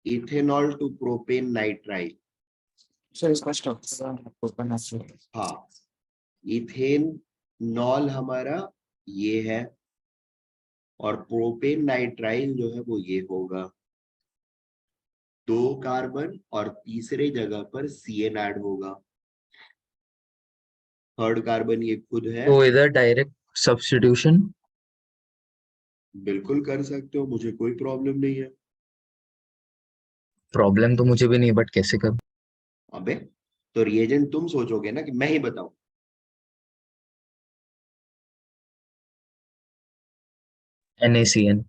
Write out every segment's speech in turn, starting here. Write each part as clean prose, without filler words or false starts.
Ethanol to propane nitrile. Sir इसका structure हाँ, ethanol हमारा ये है और प्रोपेन नाइट्राइल जो है वो ये होगा, 2 कार्बन और तीसरे जगह पर CN ऐड होगा, 3rd कार्बन ये खुद है। तो इधर डायरेक्ट सब्स्टिट्यूशन बिल्कुल कर सकते हो, मुझे कोई प्रॉब्लम नहीं है। प्रॉब्लम तो मुझे भी नहीं, बट कैसे कर? अबे तो रिएजेंट तुम सोचोगे ना कि मैं ही बताऊं। NaCN।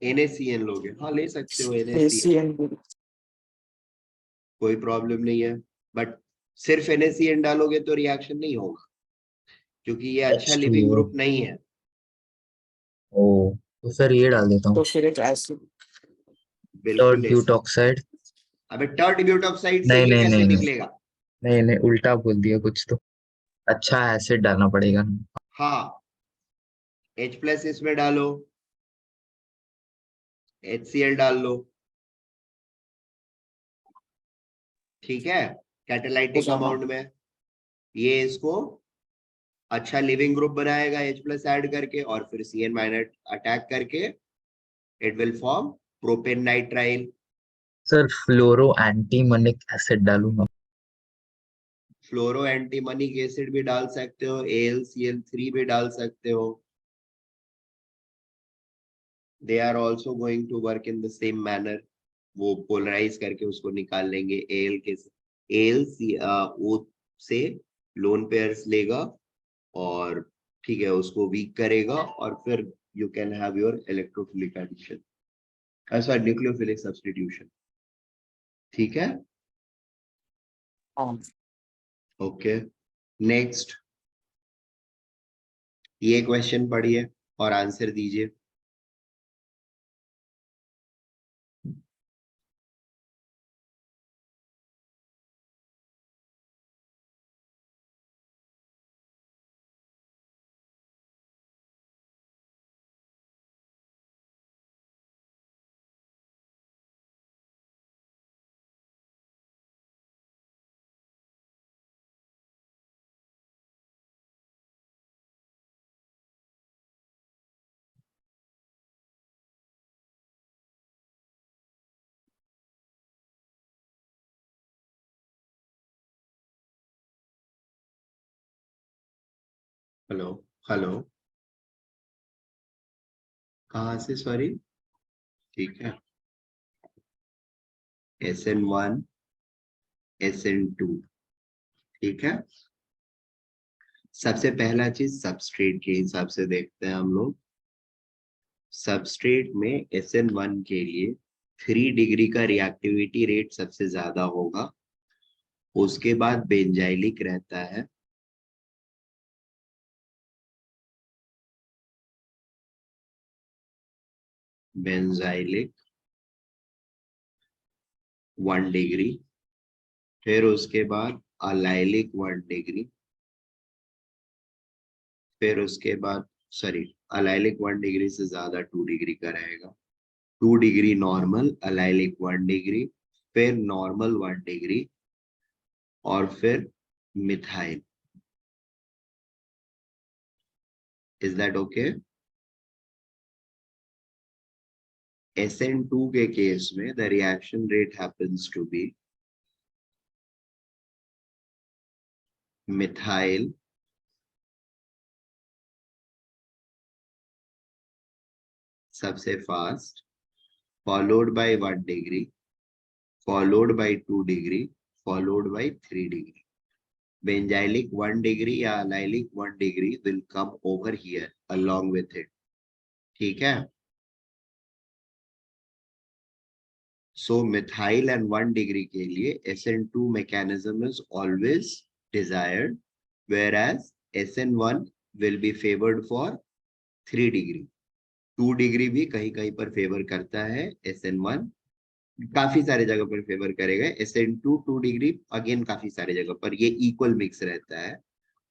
NaCN लोगे, हाँ ले सकते हो NaCN, कोई प्रॉब्लम नहीं है। बट सिर्फ NaCN डालोगे तो रिएक्शन नहीं होगा, क्योंकि ये अच्छा लिविंग ग्रुप नहीं है। ओ, तो सर ये डाल देता हूँ, तो फिर एक एसिड बिल्कुल ले सकते। ऑक्साइड। अबे टर्ड ब्यूटॉक्साइड से नहीं ये नहीं कैसे नहीं नहीं निकलेगा? नहीं नहीं, उल्टा बोल दिया कुछ तो। अच्छा एसिड डालना पड़ेगा। हाँ, H+ इसमें डालो, HCl डाल लो, ठीक है, कैटालाइटिक अमाउंट में। ये इसको अच्छा लिविंग ग्रुप बनाएगा H+ ऐड करके, और फिर CN- अटैक करके it will form propene nitrile. Sir fluoro antimonic acid डालूंगा। फ्लोरो एंटीमनिक एसिड भी डाल सकते हो, AlCl3 भी डाल सकते हो। They are also going to work in the same manner. वो पोलराइज करके उसको निकाल लेंगे। AlO से लोन पेयर्स लेगा और ठीक है उसको वीक करेगा, और फिर you can have your electrophilic addition, sorry nucleophilic substitution. ठीक है, ओके। नेक्स्ट, ये क्वेश्चन पढ़िए और आंसर दीजिए। हेलो हेलो, कहाँ से? सॉरी, ठीक है, SN1 SN2, ठीक है। सबसे पहला चीज सबस्ट्रेट के हिसाब से देखते हैं हम लोग। सबस्ट्रेट में SN1 के लिए 3 डिग्री का रिएक्टिविटी रेट सबसे ज्यादा होगा, उसके बाद बेंजाइलिक रहता है, बेंजाइलिक 1 डिग्री, फिर उसके बाद अलाइलिक 1 डिग्री, फिर उसके बाद सॉरी अलाइलिक 1 डिग्री से ज्यादा 2 डिग्री का रहेगा, 2 डिग्री नॉर्मल, अलाइलिक 1 डिग्री, फिर नॉर्मल 1 डिग्री, और फिर methyl. Is that okay? SN2 के केस में the reaction rate happens to be methyl सबसे fast, followed by 1 degree, followed by 2 degree, followed by 3 degree. Benzylic 1 degree या allylic 1 degree will come over here along with it, ठीक है। So methyl and 1 degree के लिए SN2 mechanism is always desired, whereas SN1 will be favored for 3 degree. 2 degree भी कहीं कहीं पर favour करता है, SN1 काफी सारे जगह पर फेवर करेगा, SN2 2 डिग्री अगेन काफी सारे जगह पर ये इक्वल मिक्स रहता है।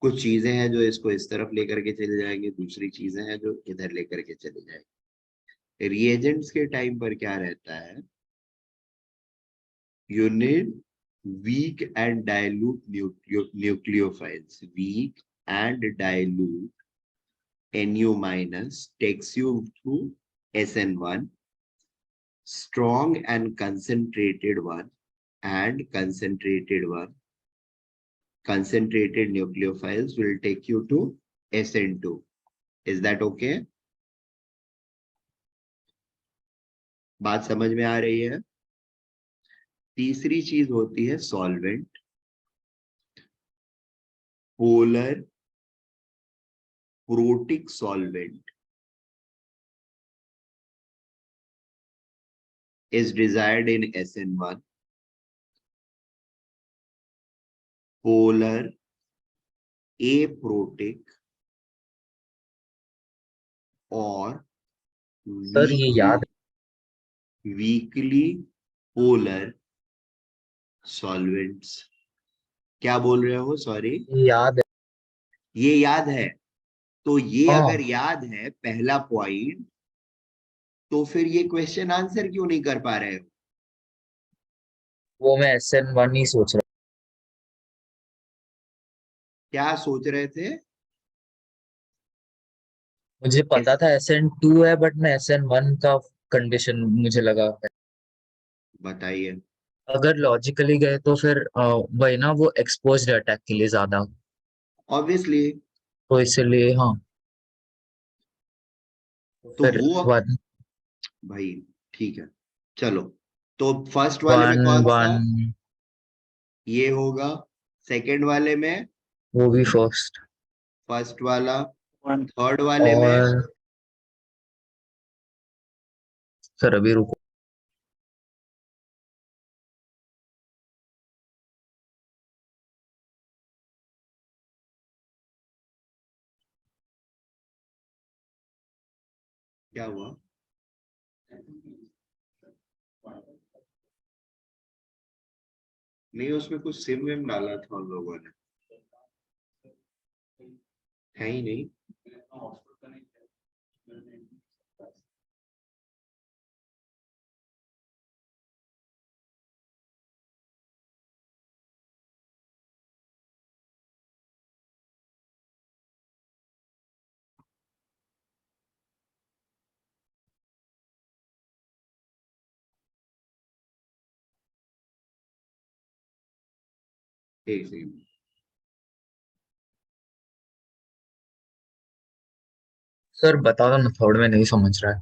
कुछ चीजें हैं जो इसको इस तरफ लेकर के चले जाएंगे, दूसरी चीजें हैं जो इधर लेकर के चले जाएंगे। रिएजेंट्स के टाइम पर क्या रहता है You need weak and dilute nucleophiles. Weak and dilute Nu minus takes you to SN1. Strong and concentrated one concentrated nucleophiles will take you to SN2. Is that okay? बात समझ में आ रही है? तीसरी चीज होती है solvent. Polar protic solvent is desired in SN1. Polar aprotic और सर ये याद weakly polar solvents. क्या बोल रहे हो? सॉरी, ये याद है. ये याद है. तो ये हाँ अगर याद है पहला पॉइंट, तो फिर ये क्वेश्चन आंसर क्यों नहीं कर पा रहे हो? वो मैं SN1 ही सोच रहा क्या सोच रहे थे? हूँ. मुझे पता था SN2 है बट मैं SN1 का कंडीशन मुझे लगा. बताइए. अगर लॉजिकली गए तो फिर वही ना, वो एक्सपोज्ड अटैक के लिए ज्यादा, ऑब्वियसली. तो इसलिए हाँ. तो फिर वो वन भाई ठीक है, चलो. तो फर्स्ट वाले में वन कौन सा? वन ये होगा. सेकंड वाले में वो भी फर्स्ट. फर्स्ट वाला. One. थर्ड वाले में और सर अभी रुको. क्या हुआ? नहीं, उसमें कुछ सिम विम डाला था उन लोगों ने. है ही नहीं. एक सेकंड. सर बता दो ना, थर्ड में नहीं समझ रहा है.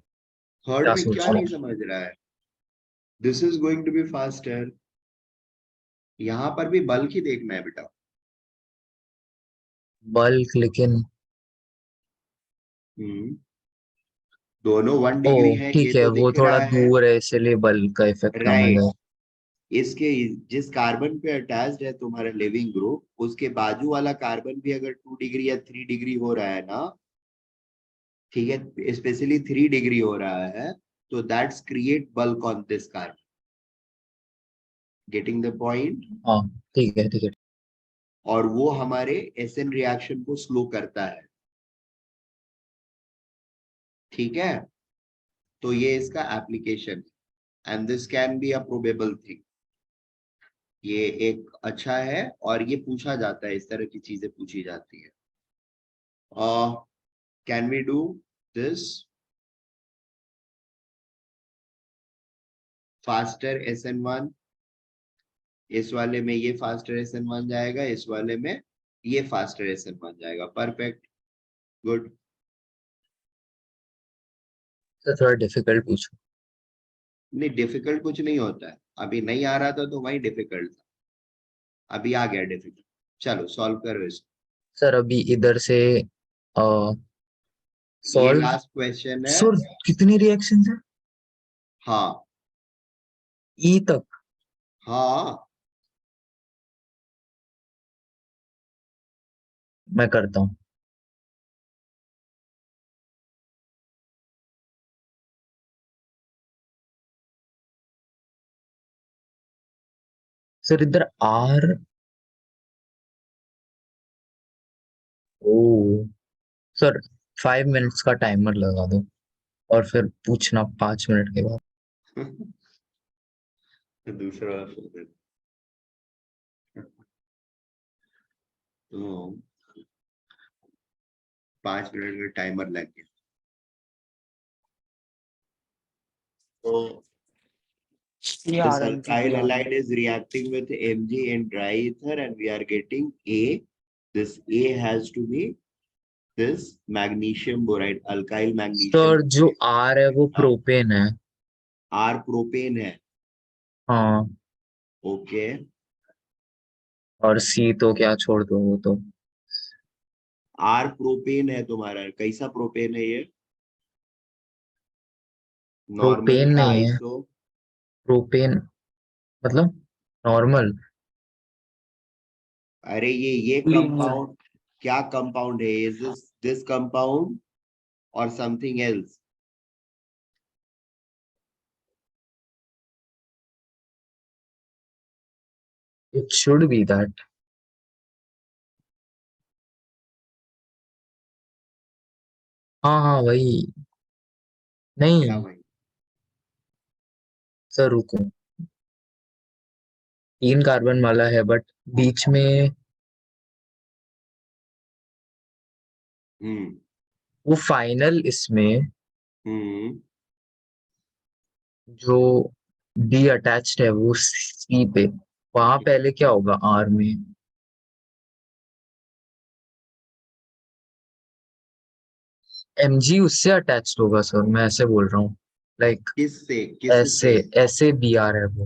थर्ड क्या में सोच क्या रहा नहीं है? समझ रहा है? This is going to be faster. यहाँ पर भी बल्क ही देखना है बेटा. बल्क लेकिन. हम्म. दोनों 1 डिग्री ओ है, ये ठीक है, तो वो दिख थोड़ा रहा है. दूर है इसलिए बल्क का इफेक्ट कम राइट. होगा. इसके जिस कार्बन पे अटैच्ड है तुम्हारा लिविंग ग्रुप, उसके बाजू वाला कार्बन भी अगर 2 डिग्री या 3 डिग्री हो रहा है ना, ठीक है, स्पेशली 3 डिग्री हो रहा है, तो that's create bulk on this carbon. Getting the point? हाँ ठीक है ठीक है. और वो हमारे एसएन रिएक्शन को स्लो करता है. ठीक है. तो ये इसका application, and this can be a probable thing. ये एक अच्छा है और ये पूछा जाता है, इस तरह की चीजें पूछी जाती है. Can we do this faster SN1? इस वाले में ये फास्टर SN1 जाएगा, इस वाले में ये फास्टर SN1 जाएगा. परफेक्ट. गुड. सर थोड़ा डिफिकल्ट पूछो. नहीं, डिफिकल्ट कुछ नहीं होता है. अभी नहीं आ रहा था तो वही डिफिकल्ट था. अभी आ गया डिफिकल्ट. चलो सॉल्व करो इसको. सर अभी इधर से ये सॉल्व. लास्ट क्वेश्चन है. सर कितनी रिएक्शन है? हाँ. ई तक? हाँ. मैं करता हूँ. सर इधर आर. ओ सर 5 मिनट्स का टाइमर लगा दो और फिर पूछना 5 मिनट के बाद. दूसरा वाला फिर दे। तो 5 मिनट का टाइमर लग गया। तो Yeah, this RMG, alkyl yeah. halide is reacting with Mg in dry ether and we are getting A. This A has to be this magnesium boride, alkyl magnesium sir जो boride. Are है वो propane है। R propane है। हाँ, okay और सी तो क्या छोड़ दो, वो तो R प्रोपेन है तुम्हारा। कैसा प्रोपेन है ये? नॉर्मल प्रोपेन या नहीं है। आइसो? प्रोपेन मतलब नॉर्मल। अरे ये Linear. कंपाउंड क्या कंपाउंड है? इज दिस कंपाउंड और something else? It should B that. हाँ हाँ वही। क्या नहीं भाई? सर रुको, 3 कार्बन वाला है बट बीच में हम्म वो फाइनल इसमें हम्म जो डी अटैच्ड है वो सी पे, वहां पहले क्या होगा आर में? एमजी उससे अटैच्ड होगा सर, मैं ऐसे बोल रहा हूँ। लाइक किससे? ऐसे ऐसे बी आर है वो,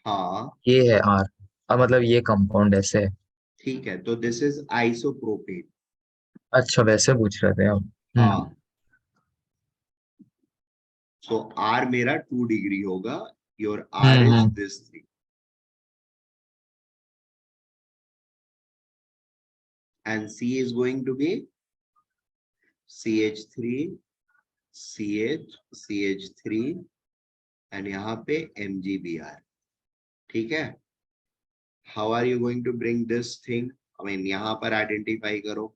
हाँ ये है आर, मतलब ये कंपाउंड ऐसे है। ठीक है, तो दिस इज आइसोप्रोपेन। अच्छा वैसे पूछ रहे थे आप। हाँ, सो आर मेरा 2 डिग्री होगा। Your R is hmm. This thing and C is going to be CH3 CH CH3 and यहाँ पे MgBr। ठीक है, how are you going to bring this thing? I mean यहाँ पर आइडेंटिफाई करो।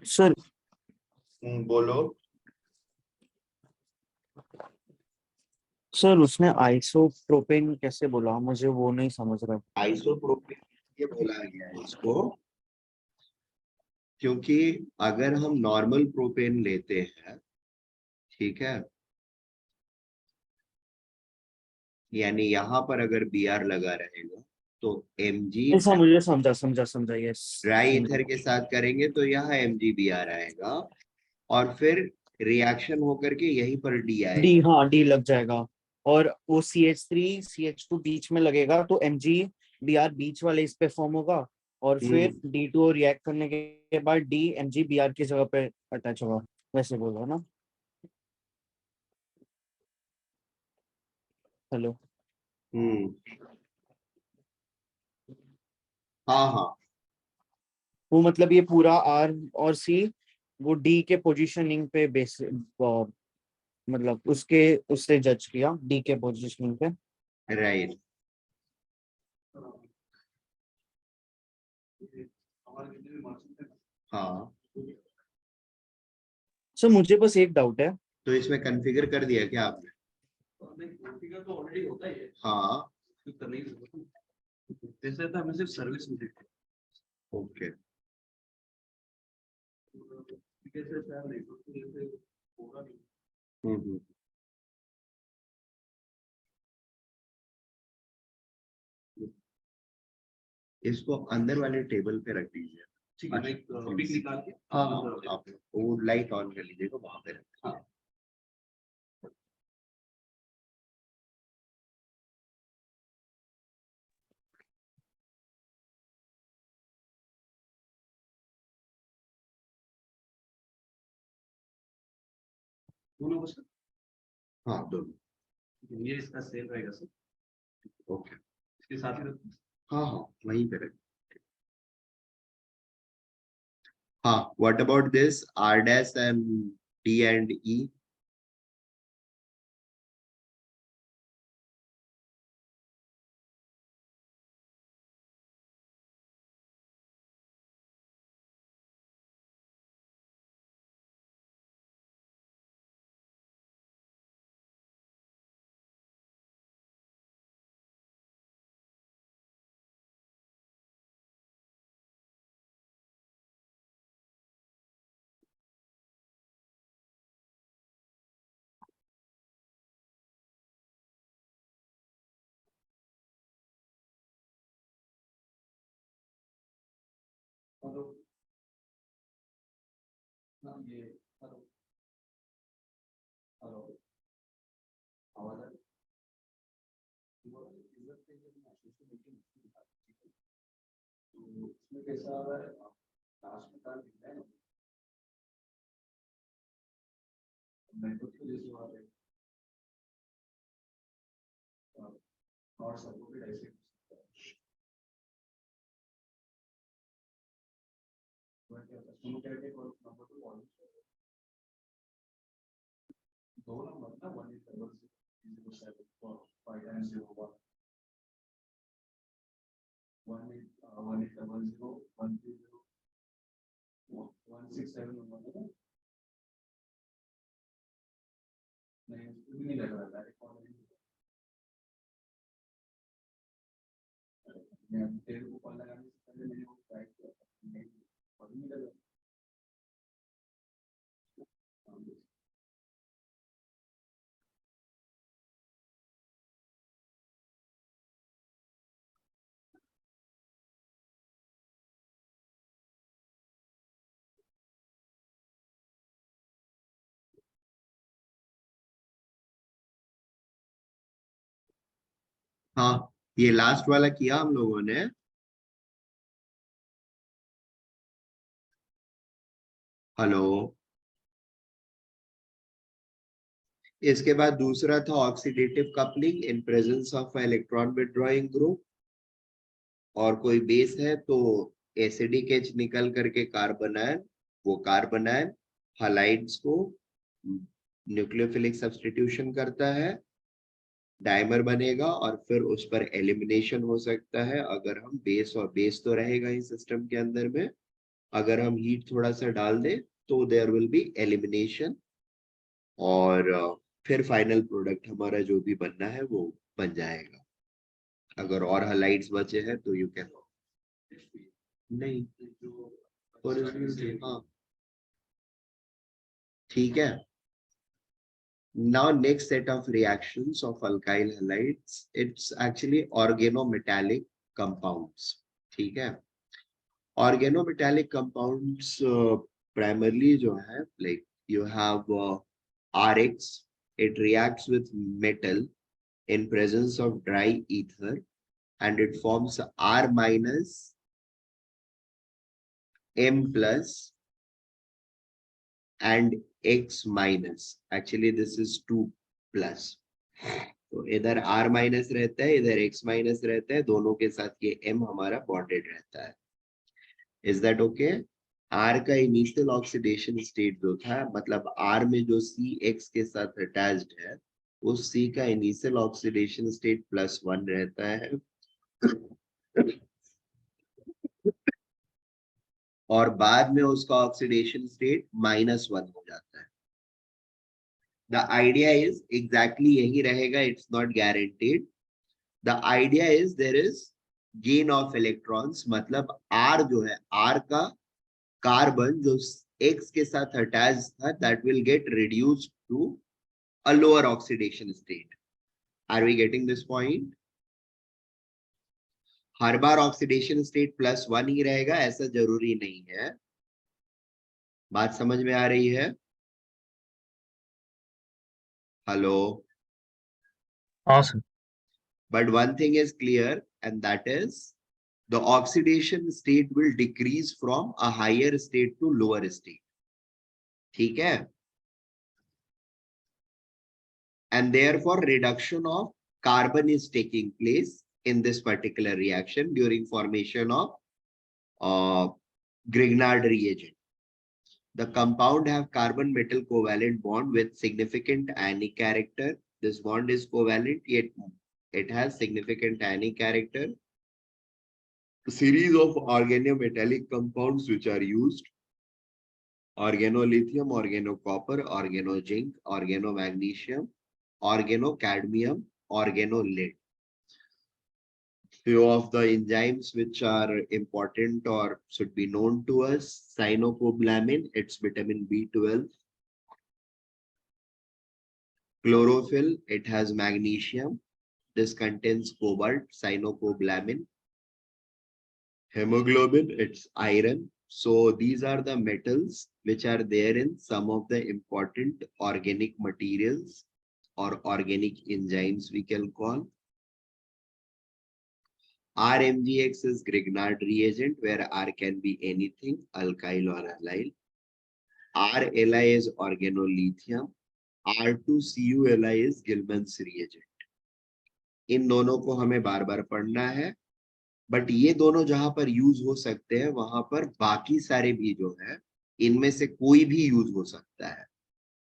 Sir, बोलो। सर उसने आइसोप्रोपेन कैसे बोला, मुझे वो नहीं समझ रहा। आइसोप्रोपेन ये बोला गया है इसको क्योंकि अगर हम नॉर्मल प्रोपेन लेते हैं, ठीक है, यानी यहाँ पर अगर Br लगा रहेगा तो Mg ऐसा मुझे समझा समझा समझा, यस। ड्राई ईथर के साथ करेंगे तो यहाँ MgBr आएगा और फिर रिएक्शन होकर के यहीं पर D डी, आएगा। हाँ डी लग जाएगा। और वो CH3 CH2 बीच में लगेगा तो MgBr बीच वाले इस पे फॉर्म होगा। और फिर हम्म D2 रिएक्ट करने के बाद डी MgBr की जगह पे अटैच होगा। वैसे बोल रहा ना? हेलो। हम्म हाँ हाँ वो मतलब ये पूरा R और C वो D के पोजीशनिंग पे बेस, मतलब उसके उससे जज किया D के पोजीशनिंग पे। राइट। हाँ, सर मुझे बस एक डाउट है। तो इसमें कॉन्फ़िगर कर दिया क्या आपने? हाँ, जैसे तो हमें सिर्फ सर्विस मिलेगी। ओके हम्म इसको अंदर वाले टेबल पे रख दीजिए। ठीक है, मैं एक पिक निकाल के हाँ आप वो लाइट ऑन कर लीजिएगा वहां पे रख दीजिए। हाँ। दोनों को सर, हाँ दोनों ये इसका सेल रहेगा सर, ओके इसके साथ ही रखूं? हाँ हाँ वहीं पे रख। हाँ what about this R dash and D and E? Hello, हाँ ये, हेलो हेलो, आवाज आ रही है? तो इसमें कैसा आ रहा है, लास्ट में कार्ड दिख रहा है ना, नेटवर्क की वजह से आ रहा है, और सबको भी ऐसे कस्टमर केयर के नंबर तो कॉल दो नंबर ना, 1800 167 नंबर है। नहीं नहीं लग रहा डायरेक्ट कॉल मैं तेरे को कॉल लगाने से पहले मैंने वो ट्राई किया था, नहीं कॉल नहीं लगा। हाँ ये लास्ट वाला किया हम लोगों ने। हेलो इसके बाद दूसरा था oxidative coupling in presence of electron withdrawing group, और कोई बेस है तो एसिडिक एच निकल करके कार्बोनायन, वो कार्बोनायन हलाइड्स को न्यूक्लियोफिलिक सब्स्टिट्यूशन करता है, डाइमर बनेगा और फिर उस पर एलिमिनेशन हो सकता है अगर हम बेस, और बेस तो रहेगा ही सिस्टम के अंदर में, अगर हम हीट थोड़ा सा डाल दें तो देयर विल बी एलिमिनेशन, और फिर फाइनल प्रोडक्ट हमारा जो भी बनना है वो बन जाएगा। अगर और हाइलाइट्स बचे हैं तो यू कैन नहीं ओरिजिनल हाँ ठीक है। Now next set of reactions of alkyl halides, it's actually organometallic compounds, ठीक है। Organometallic compounds primarily जो है like you have RX, it reacts with metal in presence of dry ether and it forms R minus M plus and X minus, actually this is 2 plus, तो इधर R minus रहता है इधर X minus रहता है, दोनों के साथ ये M हमारा बॉन्डेड रहता है। Is that okay? R का इनिशियल ऑक्सीडेशन स्टेट जो था, मतलब R में जो CX के साथ अटैच्ड है उस C का इनिशियल ऑक्सीडेशन स्टेट +1 रहता है और बाद में उसका ऑक्सीडेशन स्टेट -1 हो जाता है। The idea is exactly यही रहेगा, it's not guaranteed. The idea is there is gain of electrons, मतलब आर जो है, आर का कार्बन जो एक्स के साथ अटैच था, that will get reduced to a lower oxidation state. Are we getting this point? हर बार ऑक्सीडेशन स्टेट +1 ही रहेगा ऐसा जरूरी नहीं है। बात समझ में आ रही है? हेलो? हाँ sir. But one thing is clear, and that is the oxidation state will decrease from a higher state to lower state. ठीक है? And therefore reduction of carbon is taking place in this particular reaction during formation of Grignard reagent. The compound have carbon metal covalent bond with significant ionic character. This bond is covalent, yet it has significant ionic character. A series of organometallic compounds which are used: organolithium, organocopper, organozinc, organomagnesium, organocadmium, organolead. Few of the enzymes which are important or should be known to us: cyanocobalamin, it's vitamin B12. Chlorophyll, it has magnesium. This contains cobalt, cyanocobalamin. Hemoglobin, it's iron. So these are the metals which are there in some of the important organic materials or organic enzymes we can call. RMGX is Grignard reagent where R can be anything, alkyl or allyl. RLI is organolithium. R2CuLi is Gilman's reagent. इन दोनों को हमें बार बार पढ़ना है, but ये दोनों जहां पर use हो सकते हैं वहां पर बाकी सारे भी जो है इनमें से कोई भी यूज हो सकता है।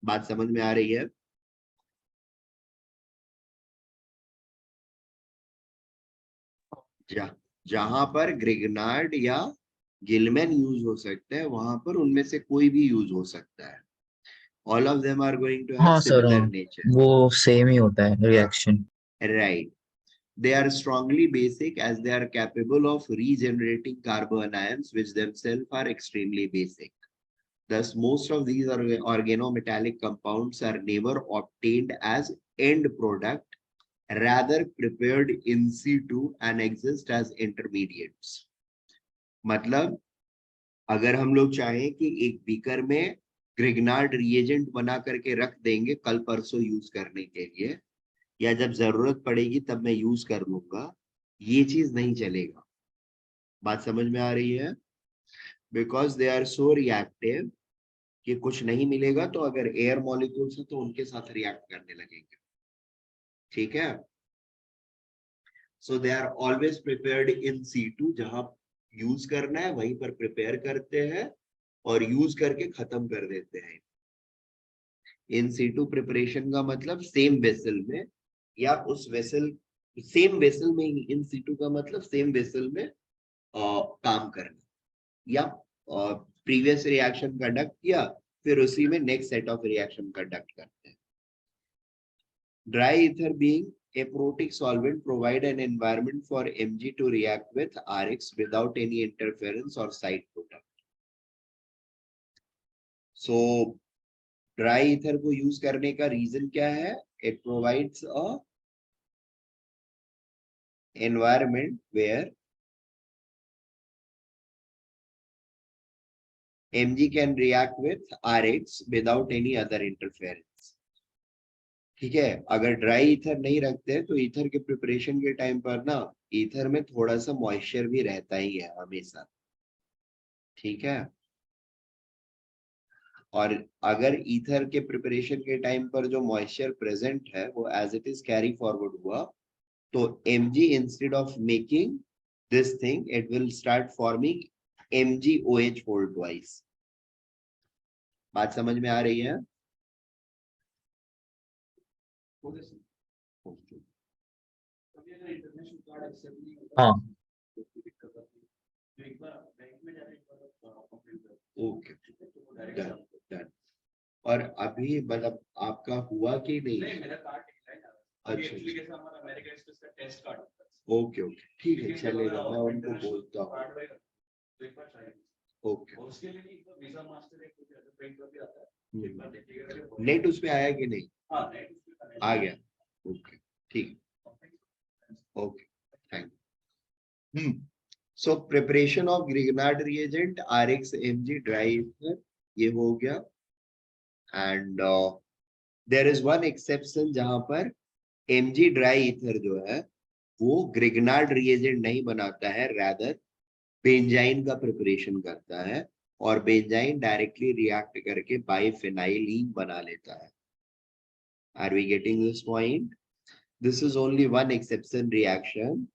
बात समझ में आ रही है? जहां पर ग्रिग्नार्ड या गिलमैन यूज हो सकते हैं वहां पर उनमें से कोई भी यूज हो सकता है। All of them are going to have हाँ सर, सिमिलर हाँ, नेचर। वो सेम ही होता है reaction. Right. They are strongly basic as they are capable of regenerating carbon ions which themselves are extremely basic. Thus, most of these organometallic compounds are never obtained as end product, rather prepared in situ and exist as intermediates. मतलब अगर हम लोग चाहें कि एक beaker में Grignard reagent बना करके रख देंगे कल परसों यूज करने के लिए, या जब जरूरत पड़ेगी तब मैं यूज कर लूंगा, ये चीज नहीं चलेगा। बात समझ में आ रही है? Because they are so reactive कि कुछ नहीं मिलेगा तो अगर एयर मॉलिक्यूल्स है तो उनके साथ रिएक्ट करने लगेंगे। ठीक है? So they are always prepared in C2, जहां यूज करना है वहीं पर प्रिपेयर करते हैं और यूज करके खत्म कर देते हैं। इन C2 प्रिपरेशन का मतलब सेम वेसल में या उस वेसल, सेम वेसल में ही, इन C2 का मतलब सेम वेसल में काम करना, या प्रीवियस रिएक्शन कंडक्ट किया फिर उसी में next set of reaction conduct करते हैं। Dry ether being a protic solvent provide an environment for Mg to react with Rx without any interference or side product. So dry ether को use करने का reason क्या है? It provides a environment where Mg can react with Rx without any other interference. ठीक है? अगर dry ether नहीं रखते हैं तो ईथर के प्रिपरेशन के टाइम पर ना ईथर में थोड़ा सा मॉइस्चर भी रहता ही है हमेशा। ठीक है? और अगर ईथर के प्रिपरेशन के टाइम पर जो मॉइस्चर प्रेजेंट है वो as it is carry forward हुआ तो Mg instead of making this thing it will start forming MgOH whole twice. बात समझ में आ रही है? इंटरनेशनल कार्ड एक्सेप्ट नहीं होता हाँ तो कोई दिक्कत आती है। तो एक बार बैंक में जाने के बाद कंप्लेंट करो। ओके, तो वो डायरेक्ट डन। और अभी मतलब आपका हुआ कि नहीं? नहीं, मेरा कार्ड निकला है ना। अभी अच्छा। एक्चुअली कैसा हमारा अमेरिका एक्सप्रेस का टेस्ट कार्ड होता है। ओके ओके ठीक है चलेगा, मैं उनको बोलता हूँ। ओके उसके लिए नहीं, तो वीजा मास्टर एक कुछ ऐसा प्रिंट करके आता है, एक बार देखिएगा। नेट उस पे आया कि नहीं? हाँ, नेट उस पे connect आ गया, ओके ठीक, okay thank you. So preparation of Grignard reagent RX Mg dry ether ये हो गया। And there is one exception जहां पर Mg ड्राई ईथर जो है वो ग्रिग्नार्ड रिएजेंट नहीं बनाता है, रादर बेंजाइन का प्रिपरेशन करता है, और बेंजाइन डायरेक्टली रिएक्ट करके बाइफेनाइलीन बना लेता है। Are we getting this point? This is only one exception reaction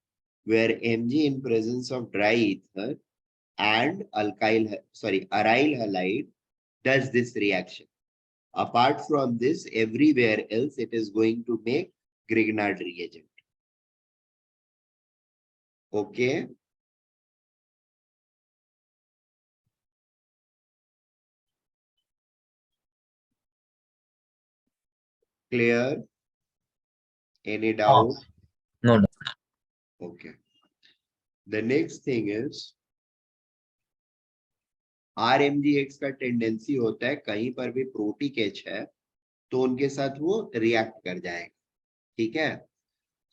where Mg in presence of dry ether and aryl halide does this reaction. Apart from this, everywhere else it is going to make Grignard reagent. Okay. Clear? Any doubt? No no. Okay. The next thing is RMGX का tendency होता है कहीं पर भी protic H है तो उनके साथ वो रिएक्ट कर जाएगा, ठीक है।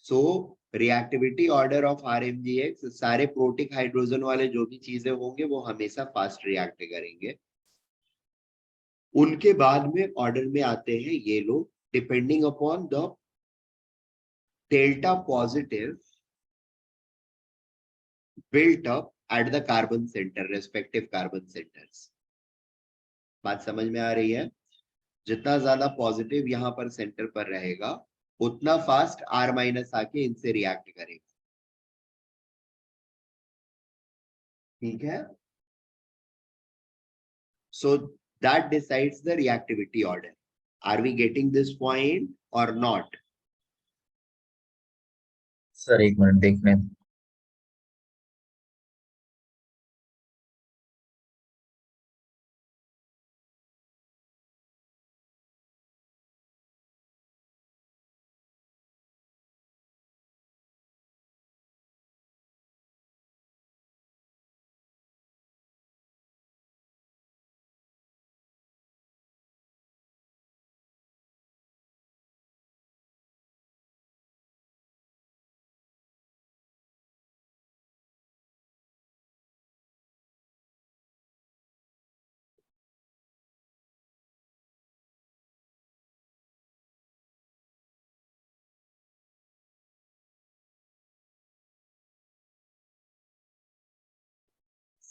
सो रिएक्टिविटी ऑर्डर ऑफ RMGX, सारे प्रोटिक हाइड्रोजन वाले जो भी चीजें होंगे वो हमेशा फास्ट रिएक्ट करेंगे। उनके बाद में ऑर्डर में आते हैं ये लोग, depending upon the delta positive built up at the carbon center, respective carbon centers. बात समझ में आ रही है? जितना ज्यादा पॉजिटिव यहाँ पर सेंटर पर रहेगा उतना फास्ट R माइनस आके इनसे रिएक्ट करेगा, ठीक है। So that decides the reactivity order. Are we getting this point or not? Sir एक मिनट देखने दो।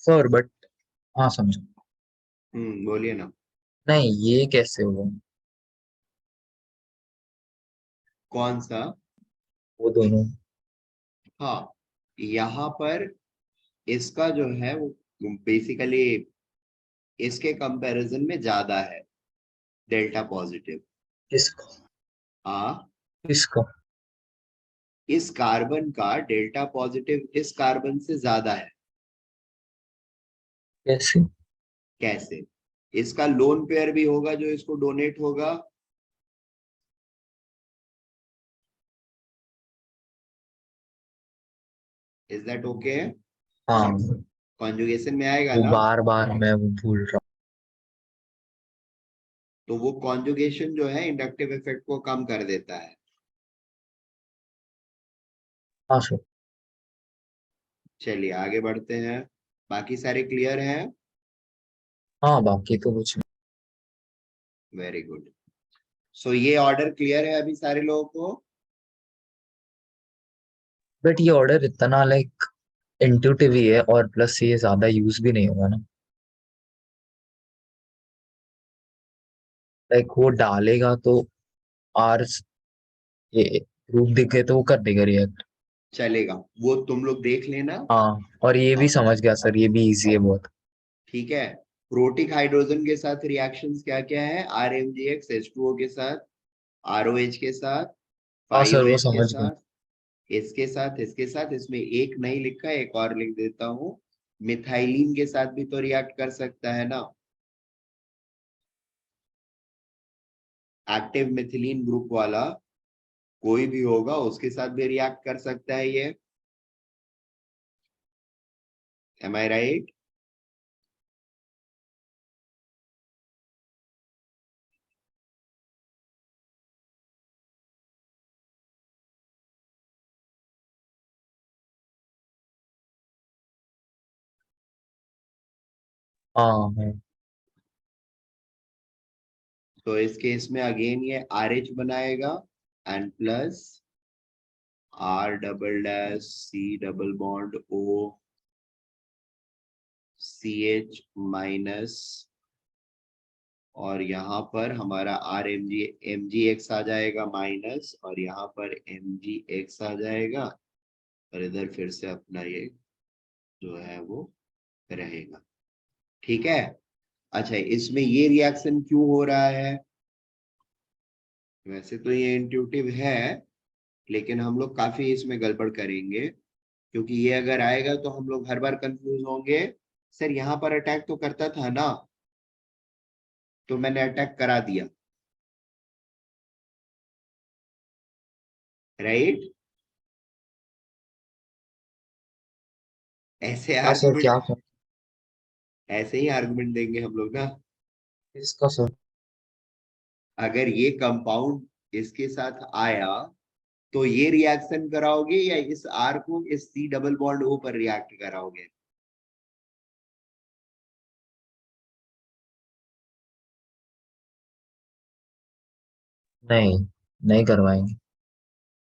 सर बट हाँ समझो। बोलिए ना। नहीं ये कैसे हुआ? कौन सा? वो दोनों। हाँ, यहाँ पर इसका जो है वो बेसिकली इसके कंपैरिजन में ज्यादा है डेल्टा पॉजिटिव। किसका? हाँ, किसका? इस कार्बन का डेल्टा पॉजिटिव इस कार्बन से ज्यादा है। कैसे? कैसे? इसका लोन पेयर भी होगा जो इसको डोनेट होगा। Is that okay? हाँ कॉन्जुगेशन में आएगा वो ना? बार बार मैं वो भूल रहा तो वो कॉन्जुगेशन जो है इंडक्टिव इफेक्ट को कम कर देता है। हूँ। हाँ सर। चलिए आगे बढ़ते हैं, बाकी सारे क्लियर हैं? हाँ बाकी तो कुछ नहीं। Very good. सो ये ऑर्डर क्लियर है अभी सारे लोगों को? बट ये ऑर्डर इतना लाइक इंट्यूटिव ही है और प्लस ये ज्यादा यूज भी नहीं होगा ना। लाइक वो डालेगा तो आर ये रूप दिखे तो वो कर देगा रिएक्ट। चलेगा, वो तुम लोग देख लेना। हाँ और ये भी समझ गया सर, ये भी इजी है बहुत। ठीक है, प्रोटिक हाइड्रोजन के साथ रिएक्शंस क्या क्या है? RMGX H2O के साथ, ROH के साथ, हाँ सर वो 5OH के समझ गया। साथ, इसके साथ इसमें एक नहीं लिखा, एक और लिख देता हूँ, मिथाइलिन के साथ भी तो रिएक्ट कर सकता है ना। एक्टिव मिथिलीन ग्रुप वाला कोई भी होगा उसके साथ भी रिएक्ट कर सकता है ये। Am I right? हाँ है। तो इस केस में अगेन ये RH बनाएगा and plus R double dash C double bond O CH minus, और यहाँ पर हमारा MgX आ जाएगा माइनस, और यहाँ पर MgX आ जाएगा, और इधर फिर से अपना ये जो है वो रहेगा। ठीक है। अच्छा, इसमें ये रिएक्शन क्यों हो रहा है? वैसे तो ये इंट्यूटिव है, लेकिन हम लोग काफी इसमें गड़बड़ करेंगे, क्योंकि ये अगर आएगा तो हम लोग हर बार कंफ्यूज होंगे, सर यहाँ पर अटैक तो करता था ना, तो मैंने अटैक करा दिया, राइट? ऐसे क्या सर, आर्गुमेंट, क्या सर? ऐसे ही आर्गुमेंट देंगे हम लोग ना। इसका सर? अगर ये कंपाउंड इसके साथ आया तो ये रिएक्शन कराओगे या इस आर को इस C डबल बॉन्ड O पर रिएक्ट कराओगे? नहीं, नहीं करवाएंगे।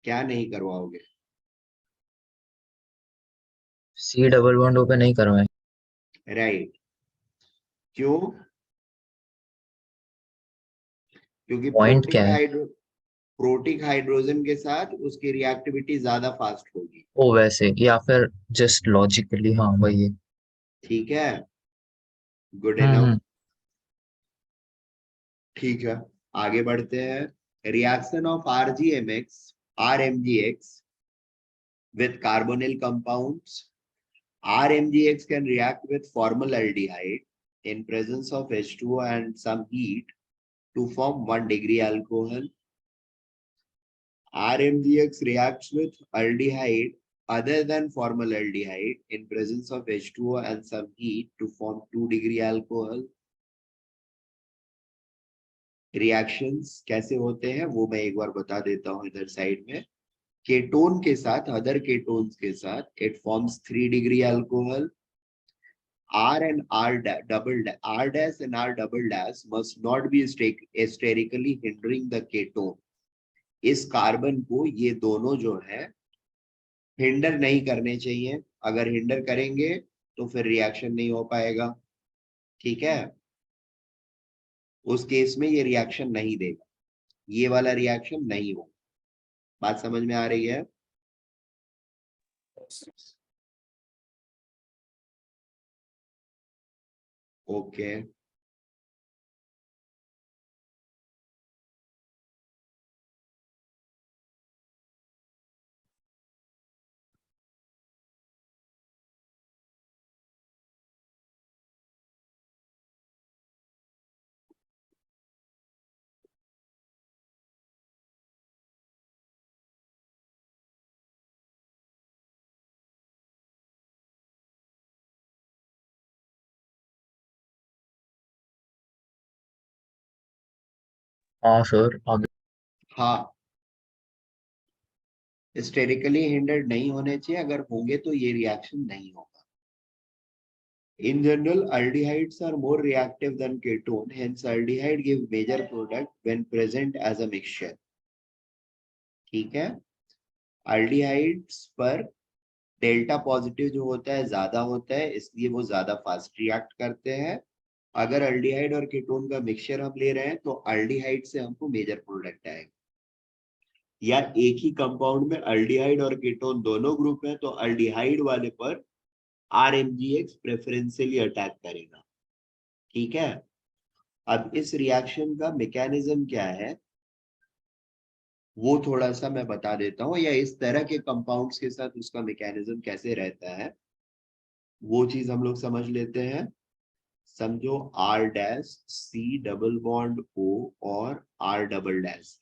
क्या नहीं करवाओगे? सी डबल बॉन्ड ओ पे नहीं करवाएंगे। राइट। क्यों? क्योंकि पॉइंट क्या है? प्रोटिक हाइड्रोजन के साथ उसकी रिएक्टिविटी ज्यादा फास्ट होगी। ओ वैसे, या फिर जस्ट लॉजिकली, हाँ वही है। ठीक है, गुड हम्म। इनफ। ठीक है, आगे बढ़ते हैं। Reaction of RMgX with carbonyl compounds. RMgX can react with formaldehyde in presence of H2O and some heat to form 1-degree alcohol. RMgX reacts with aldehyde other than formaldehyde in presence of H2O and some heat to form 2-degree alcohol. Reactions कैसे होते हैं वो मैं एक बार बता देता हूं इधर साइड में। केटोन के साथ, अदर केटोन्स के साथ it forms 3-degree alcohol. R and R R dash and R double dash must not be sterically hindering the ketone. इस कार्बन को ये दोनों जो है हिंडर नहीं करने चाहिए, अगर हिंडर करेंगे तो फिर रिएक्शन नहीं हो पाएगा। ठीक है, उस केस में ये रिएक्शन नहीं देगा, ये वाला रिएक्शन नहीं होगा। बात समझ में आ रही है? ओके। हाँ सर, आगे। हाँ, स्टेरिकली हिंडर्ड नहीं होने चाहिए, अगर होंगे तो ये रिएक्शन नहीं होगा। In general, aldehydes are more reactive than ketone, hence aldehyde give major product when present as a mixture. ठीक है, aldehydes पर डेल्टा पॉजिटिव जो होता है ज्यादा होता है, इसलिए वो ज्यादा फास्ट रिएक्ट करते हैं। अगर अल्डिहाइड और कीटोन का मिक्सचर हम ले रहे हैं तो अल्डिहाइड से हमको मेजर प्रोडक्ट आएगा, या एक ही कंपाउंड में अल्डिहाइड और कीटोन दोनों ग्रुप है तो अल्डिहाइड वाले पर RMgX प्रेफरेंशियली अटैक करेगा। ठीक है, अब इस रिएक्शन का मैकेनिज्म क्या है वो थोड़ा सा मैं बता देता हूँ, या इस तरह के कंपाउंड्स के साथ उसका मैकेनिज्म कैसे रहता है वो चीज हम लोग समझ लेते हैं। समझो R dash C double bond O और R डबल डैश,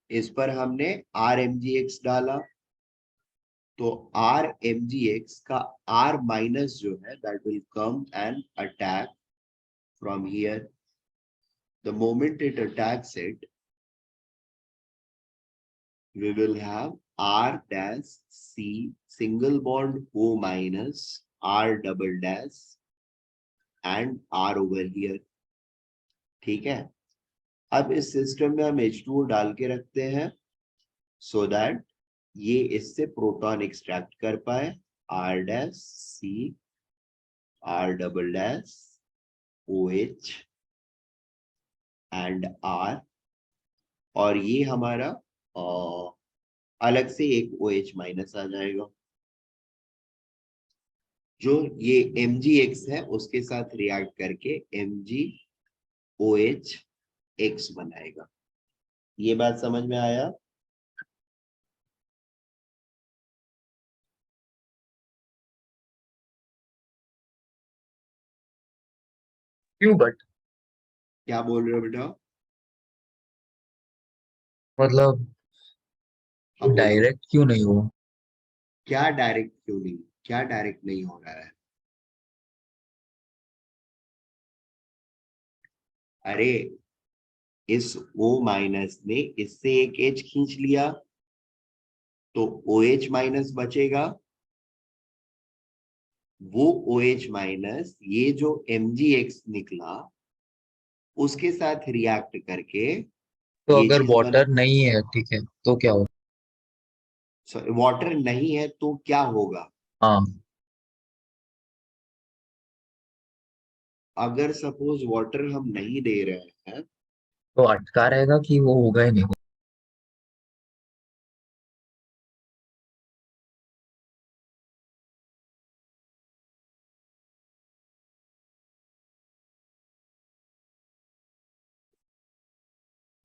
इस पर हमने RMgX डाला, तो R mgx का R माइनस जो है that will come and attack from here. The moment it attacks it, we will have R dash C single bond O minus R double dash and R over here. ठीक है, अब इस system में हम H2O डाल के रखते हैं so that ये इससे प्रोटॉन एक्सट्रैक्ट कर पाए. R dash C R double dash OH and R, और ये हमारा अलग से एक OH माइनस आ जाएगा जो ये MgX है उसके साथ रिएक्ट करके MgOH बनाएगा. ये बात समझ में आया? क्यों बट? क्या बोल रहे हो बेटा? मतलब हाँ बोलो. डायरेक्ट क्यों नहीं हुआ? क्या डायरेक्ट क्यों नहीं? क्या डायरेक्ट नहीं हो रहा है? अरे इस O माइनस ने इससे एक H खींच लिया तो OH माइनस बचेगा. वो OH माइनस ये जो MgX निकला उसके साथ रिएक्ट करके तो ये अगर चीज बना. वाटर नहीं है, ठीक है, तो क्या हो? वाटर नहीं है तो क्या होगा? हाँ, अगर सपोज वाटर हम नहीं दे रहे हैं तो अटका रहेगा कि वो होगा ही नहीं?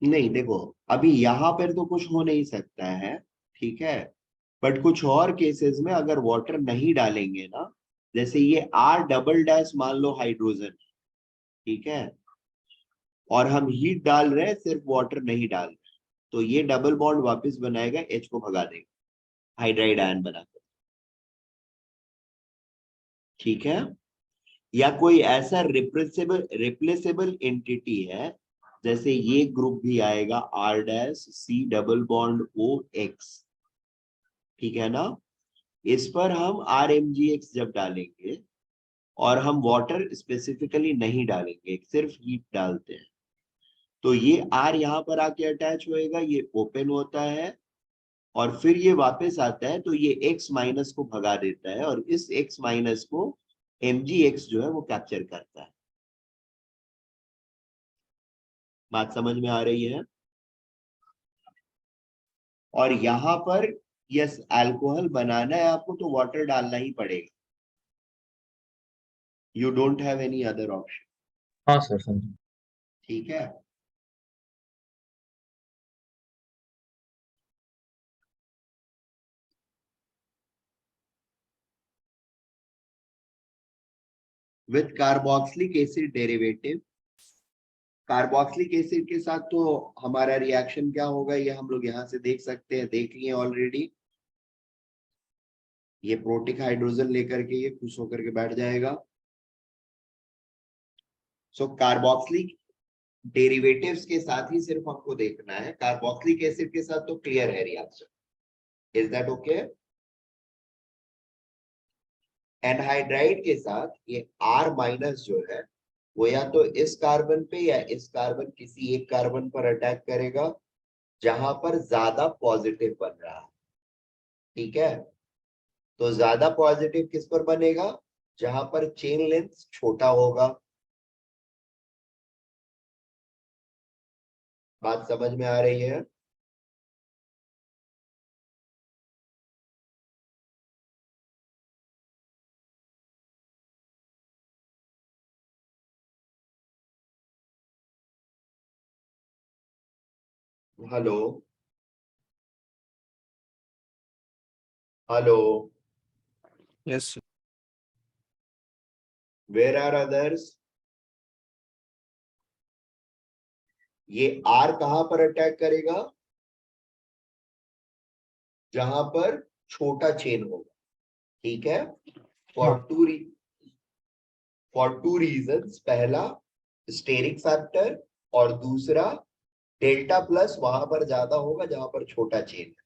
नहीं, देखो अभी यहाँ पर तो कुछ हो नहीं सकता है, ठीक है, बट कुछ और केसेस में अगर वाटर नहीं डालेंगे ना, जैसे ये R डबल डैश मान लो हाइड्रोजन, ठीक है, और हम हीट डाल रहे हैं सिर्फ वाटर नहीं डाल रहे, तो ये डबल बॉन्ड वापस बनाएगा, H को भगा देगा हाइड्राइड आयन बनाकर. ठीक है, या कोई ऐसा रिप्लेसेबल एंटिटी है जैसे ये ग्रुप भी आएगा R dash C double bond OX, ठीक है ना, इस पर हम RMgX जब डालेंगे और हम वाटर स्पेसिफिकली नहीं डालेंगे सिर्फ हीट डालते हैं तो ये R यहाँ पर आके अटैच होएगा, ये ओपन होता है और फिर ये वापस आता है तो ये X माइनस को भगा देता है और इस X माइनस को MgX जो है वो कैप्चर करता है. बात समझ में आ रही है? और यहाँ पर यस अल्कोहल बनाना है आपको तो वाटर डालना ही पड़ेगा. You don't have any other option. हाँ सर, समझ. ठीक है, with carboxylic acid derivative. Carboxylic acid के साथ तो हमारा रिएक्शन क्या होगा ये हम लोग यहाँ से देख सकते हैं, देख लिए ऑलरेडी. ये प्रोटिक हाइड्रोजन लेकर के ये खुश होकर के बैठ जाएगा. सो कार्बोक्सिलिक डेरिवेटिव्स के साथ ही सिर्फ हमको देखना है, कार्बोक्सिलिक एसिड के साथ तो क्लियर है reaction. Is that okay? Anhydride के साथ ये R माइनस जो है वो या तो इस कार्बन पे या इस कार्बन किसी एक कार्बन पर अटैक करेगा जहां पर ज्यादा पॉजिटिव बन रहा है. ठीक है, तो ज्यादा पॉजिटिव किस पर बनेगा? जहां पर चेन लेंथ छोटा होगा. बात समझ में आ रही है? Hello hello, yes where are others? ये R कहां पर अटैक करेगा? जहां पर छोटा चेन होगा, ठीक है। हाँ। फॉर टू रीजंस, पहला स्टेरिक फैक्टर और दूसरा डेल्टा प्लस वहां पर ज्यादा होगा जहां पर छोटा चेन है,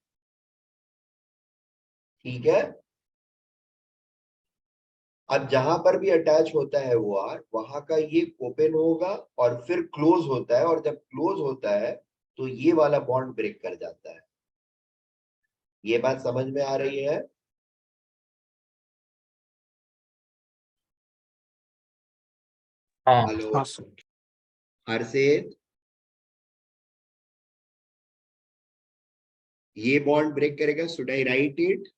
ठीक है। अब जहां पर भी अटैच होता है वो आर, वहां का ये ओपन होगा और फिर क्लोज होता है, और जब क्लोज होता है तो ये वाला बॉन्ड ब्रेक कर जाता है। ये बात समझ में आ रही है? हाँ हेलो हाँ सर। हर्षित, ये बॉन्ड ब्रेक करेगा, शुड आई राइट इट,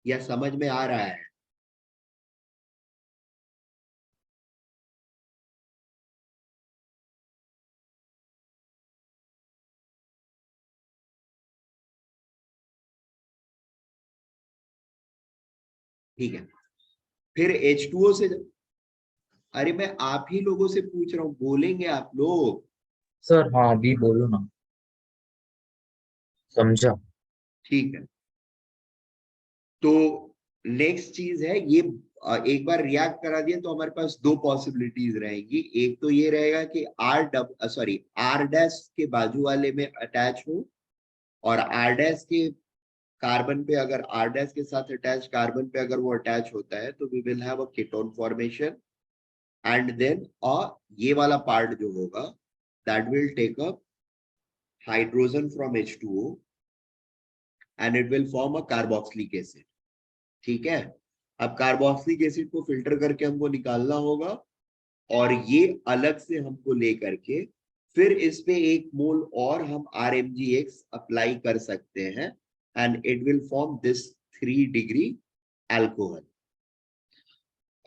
या समझ में आ रहा है? ठीक है। फिर H2O से, अरे मैं आप ही लोगों से पूछ रहा हूँ, बोलेंगे आप लोग? सर, हाँ अभी बोलो ना, समझा। ठीक है। तो नेक्स्ट चीज है ये, एक बार रिएक्ट करा दिया तो हमारे पास दो पॉसिबिलिटीज रहेंगी। एक तो ये रहेगा कि आर डैश के बाजू वाले में अटैच हो, और आर डैश के कार्बन पे, अगर आर डैश के साथ अटैच कार्बन पे अगर वो अटैच होता है तो we will have a ketone formation, and then ये वाला पार्ट जो होगा that will take up hydrogen from H2O and it will form a carboxylic acid, ठीक है। अब कार्बोक्सिलिक एसिड को फिल्टर करके हमको निकालना होगा, और ये अलग से हमको ले करके फिर इस पे 1 मोल और हम RMgX अप्लाई कर सकते हैं, and it will form this 3 degree alcohol.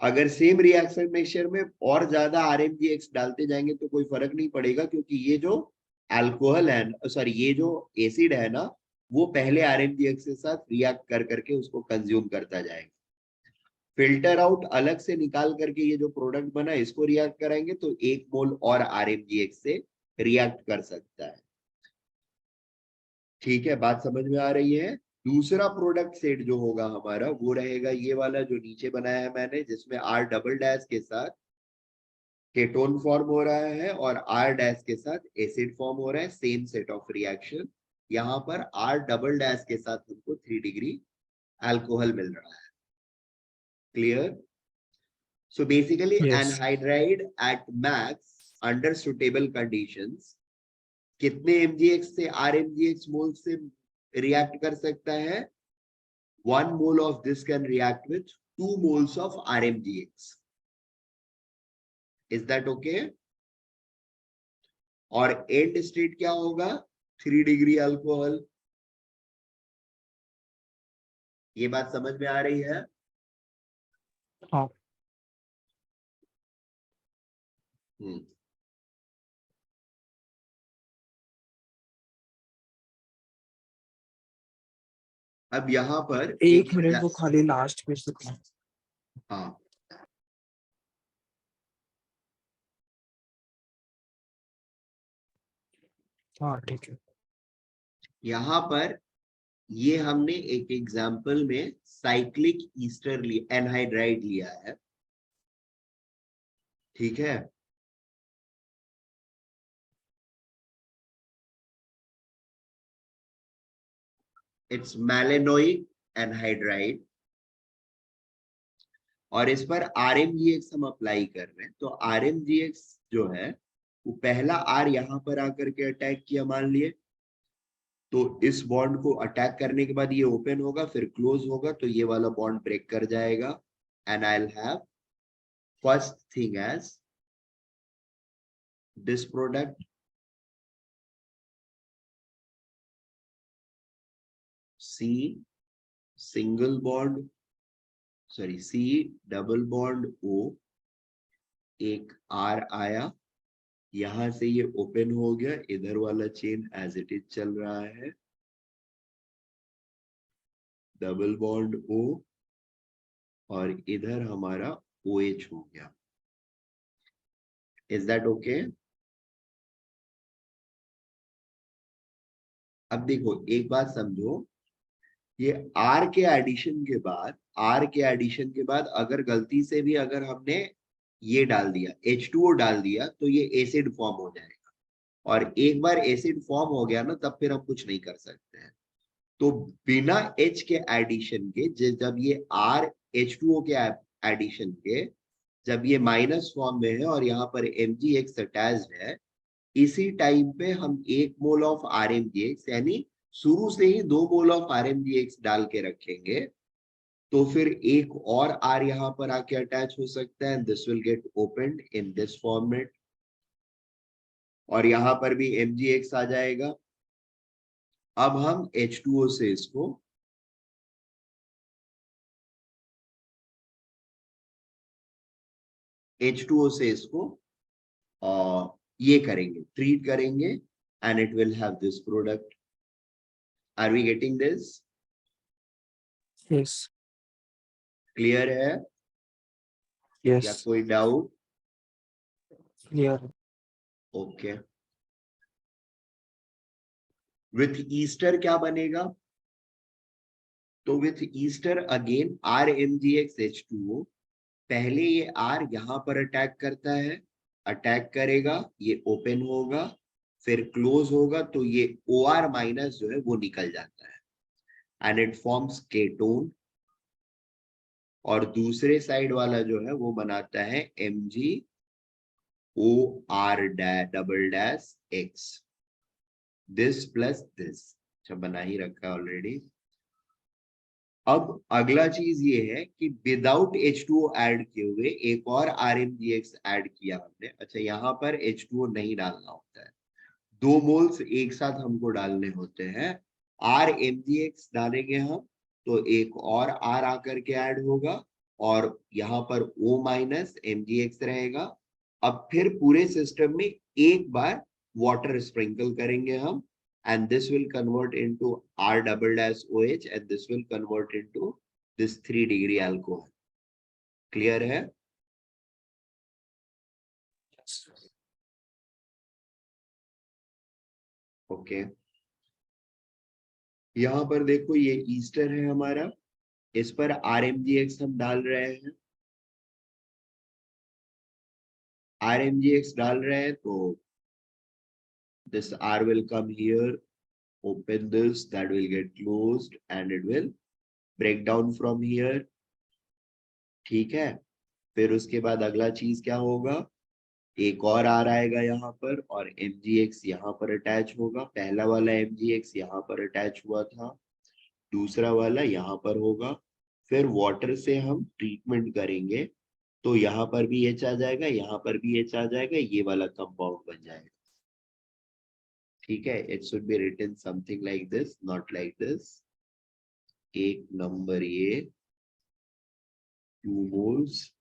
अगर सेम रिएक्शन मिक्सचर में और ज्यादा RMgX डालते जाएंगे तो कोई फर्क नहीं पड़ेगा, क्योंकि ये जो अल्कोहल है, सॉरी ये जो एसिड है ना, वो पहले RMgX के साथ रिएक्ट कर करके उसको कंज्यूम करता जाएगा। फिल्टर आउट अलग से निकाल करके ये जो प्रोडक्ट बना इसको रिएक्ट कराएंगे तो 1 मोल और RMgX से रिएक्ट कर सकता है, ठीक है। बात समझ में आ रही है? दूसरा प्रोडक्ट सेट जो होगा हमारा वो रहेगा ये वाला जो नीचे बनाया है मैंने, जिसमें R डबल डैश के साथ केटोन फॉर्म हो रहा है और R डैश के साथ एसिड फॉर्म हो रहा है, सेम सेट ऑफ रिएक्शन। यहाँ पर R डबल डैश के साथ हमको 3 डिग्री अल्कोहल मिल रहा है, clear? So basically yes. anhydride at max under suitable conditions कितने mgx से RMgX मोल से रिएक्ट कर सकता है? 1 mole of this can react with 2 moles of RMgX. Is that okay? और एंड स्टेट क्या होगा? 3 डिग्री अल्कोहल। ये बात समझ में आ रही है? हाँ। हम्म। अब यहाँ पर एक मिनट, वो खाली लास्ट पेज तक। हाँ, हाँ ठीक है। यहाँ पर ये हमने एक एग्जाम्पल में साइक्लिक ईस्टर एनहाइड्राइड लिया है, ठीक है। इट्स मैलेनोइक एनहाइड्राइड, और इस पर RMgX हम अप्लाई कर रहे हैं। तो RMgX जो है वो पहला R यहाँ पर आकर के अटैक किया मान लिए, तो इस बॉन्ड को अटैक करने के बाद ये ओपन होगा फिर क्लोज होगा, तो ये वाला बॉन्ड ब्रेक कर जाएगा, and I will have first thing as this product C single bond, sorry C double bond O, एक R आया, यहां से ये ओपन हो गया, इधर वाला चेन एज इट इज चल रहा है, डबल बॉन्ड O, और इधर हमारा OH हो गया। Is that okay? अब देखो एक बात समझो, ये R के एडिशन के बाद, R के एडिशन के बाद अगर गलती से भी अगर हमने ये डाल दिया, H2O डाल दिया, तो ये एसिड फॉर्म हो जाएगा। और एक बार एसिड फॉर्म हो गया ना, तब फिर हम कुछ नहीं कर सकते हैं। तो बिना H के एडिशन के, जब ये R H2O के एडिशन के, जब ये माइनस फॉर्म में है और यहाँ पर MgX अटैच्ड है, इसी टाइम पे हम 1 मोल ऑफ RMgX, यानी शुरू से ही 2 मोल ऑफ RMgX डाल के रखेंगे, तो फिर एक और R यहाँ पर आके अटैच हो सकता है, this will get opened in this format, और यहाँ पर भी MgX आ जाएगा। अब हम H2O से इसको H2O से इसको ये करेंगे, ट्रीट करेंगे, and it will have this product. Are we getting this? Yes clear है या यस कोई doubt? Clear. Okay. With ester क्या बनेगा? तो with Easter again RMgX H2O, पहले ये R यहां पर अटैक करता है, अटैक करेगा, ये ओपन होगा, फिर क्लोज होगा, तो ये OR माइनस जो है वो निकल जाता है, एंड इट फॉर्म्स केटोन। और दूसरे साइड वाला जो है वो बनाता है MgOR double dash X, this plus this. अच्छा, बना ही रखा है ऑलरेडी। अब अगला चीज ये है कि विदाउट H2O ऐड किए हुए एक और RMgX ऐड किया हमने। अच्छा, यहाँ पर H2O नहीं डालना होता है, 2 मोल्स एक साथ हमको डालने होते हैं। RMgX डालेंगे हम, तो एक और R आकर के ऐड होगा, और यहाँ पर O माइनस MgX रहेगा। अब फिर पूरे सिस्टम में एक बार वाटर स्प्रिंकल करेंगे हम, and this will convert into R double dash OH, and this will convert into this 3 degree alcohol. Clear है? ओके। यहाँ पर देखो, ये ईस्टर है हमारा, इस पर RMgX हम डाल रहे हैं, RMgX डाल रहे हैं, तो this R will come here, open this, that will get closed, and it will break down from here। ठीक है, फिर उसके बाद अगला चीज क्या होगा, एक और R आएगा यहाँ पर, और MgX यहाँ पर अटैच होगा। पहला वाला MgX यहाँ पर अटैच हुआ था, दूसरा वाला यहाँ पर होगा। फिर वाटर से हम ट्रीटमेंट करेंगे, तो यहाँ पर भी H आ जाएगा, यहाँ पर भी H आ जाएगा, ये वाला कंपाउंड बन जाएगा। ठीक है, it should be written something like this, not like this. 1 number ये 2 मोल्स,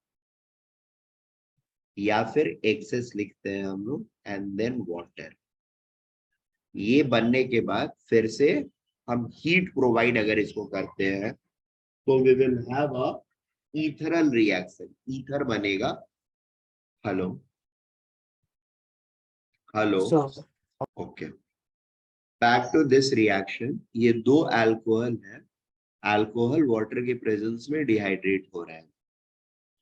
या फिर एक्सेस लिखते हैं हम लोग, एंड देन वाटर। ये बनने के बाद फिर से हम हीट प्रोवाइड अगर इसको करते हैं, तो we will have a ethereal reaction, ether बनेगा। Hello hello, sir okay. Back to this reaction, ये 2 अल्कोहल है, अल्कोहल वाटर के प्रेजेंस में डिहाइड्रेट हो रहे हैं।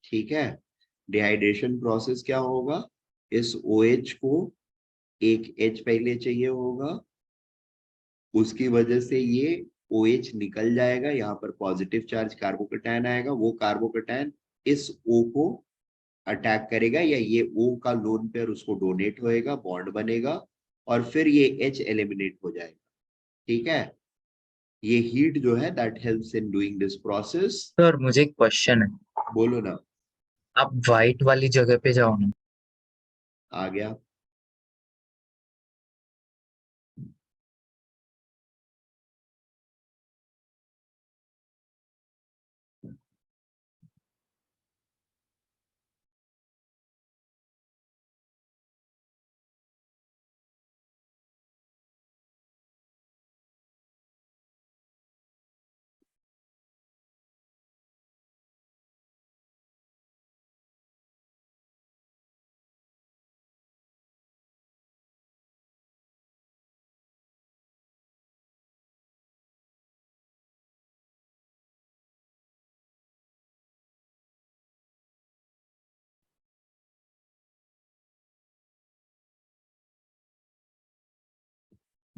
ठीक है, डिहाइड्रेशन प्रोसेस क्या होगा, इस OH को एक H पहले चाहिए होगा, उसकी वजह से ये OH निकल जाएगा, यहाँ पर पॉजिटिव चार्ज कार्बोकैटायन आएगा, वो कार्बोकैटायन इस O को अटैक करेगा, या ये O का लोन पेयर उसको डोनेट होएगा, बॉन्ड बनेगा, और फिर ये H एलिमिनेट हो जाएगा। ठीक है, ये हीट जो है that helps in doing this process. Sir मुझे एक क्वेश्चन है, बोलो ना। आप व्हाइट वाली जगह पे जाओ ना। आ गया।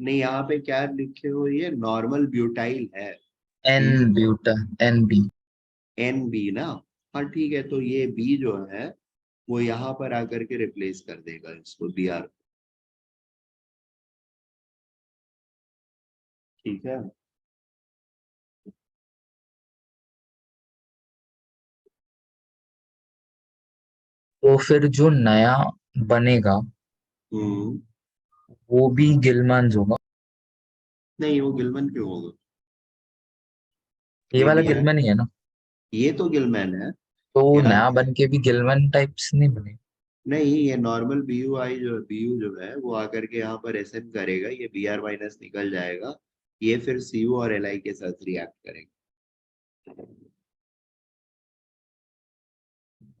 नहीं, यहाँ पे क्या लिखे हो, ये नॉर्मल ब्यूटाइल है, एन ब्यूटा, एन बी। एन बी ना। हाँ ठीक है, तो ये बी जो है वो यहाँ पर आकर के रिप्लेस कर देगा इसको, बी आर। ठीक है। तो फिर जो नया बनेगा हम्म। वो भी गिलमांस होगा। नहीं, वो गिलमन क्यों होगा? ये ये वाला भी है, गिलमन ही है ना। ये तो गिलमैन है। तो यहाँ नया बन के भी गिलमन टाइप्स नहीं बने। नहीं, ये नॉर्मल बीयू आई जो बीयू जो है वो आकर के यहाँ पर एसएन करेगा, ये बी आर माइनस निकल जाएगा, ये फिर सीयू और एल आई के साथ रिएक्ट करेगा।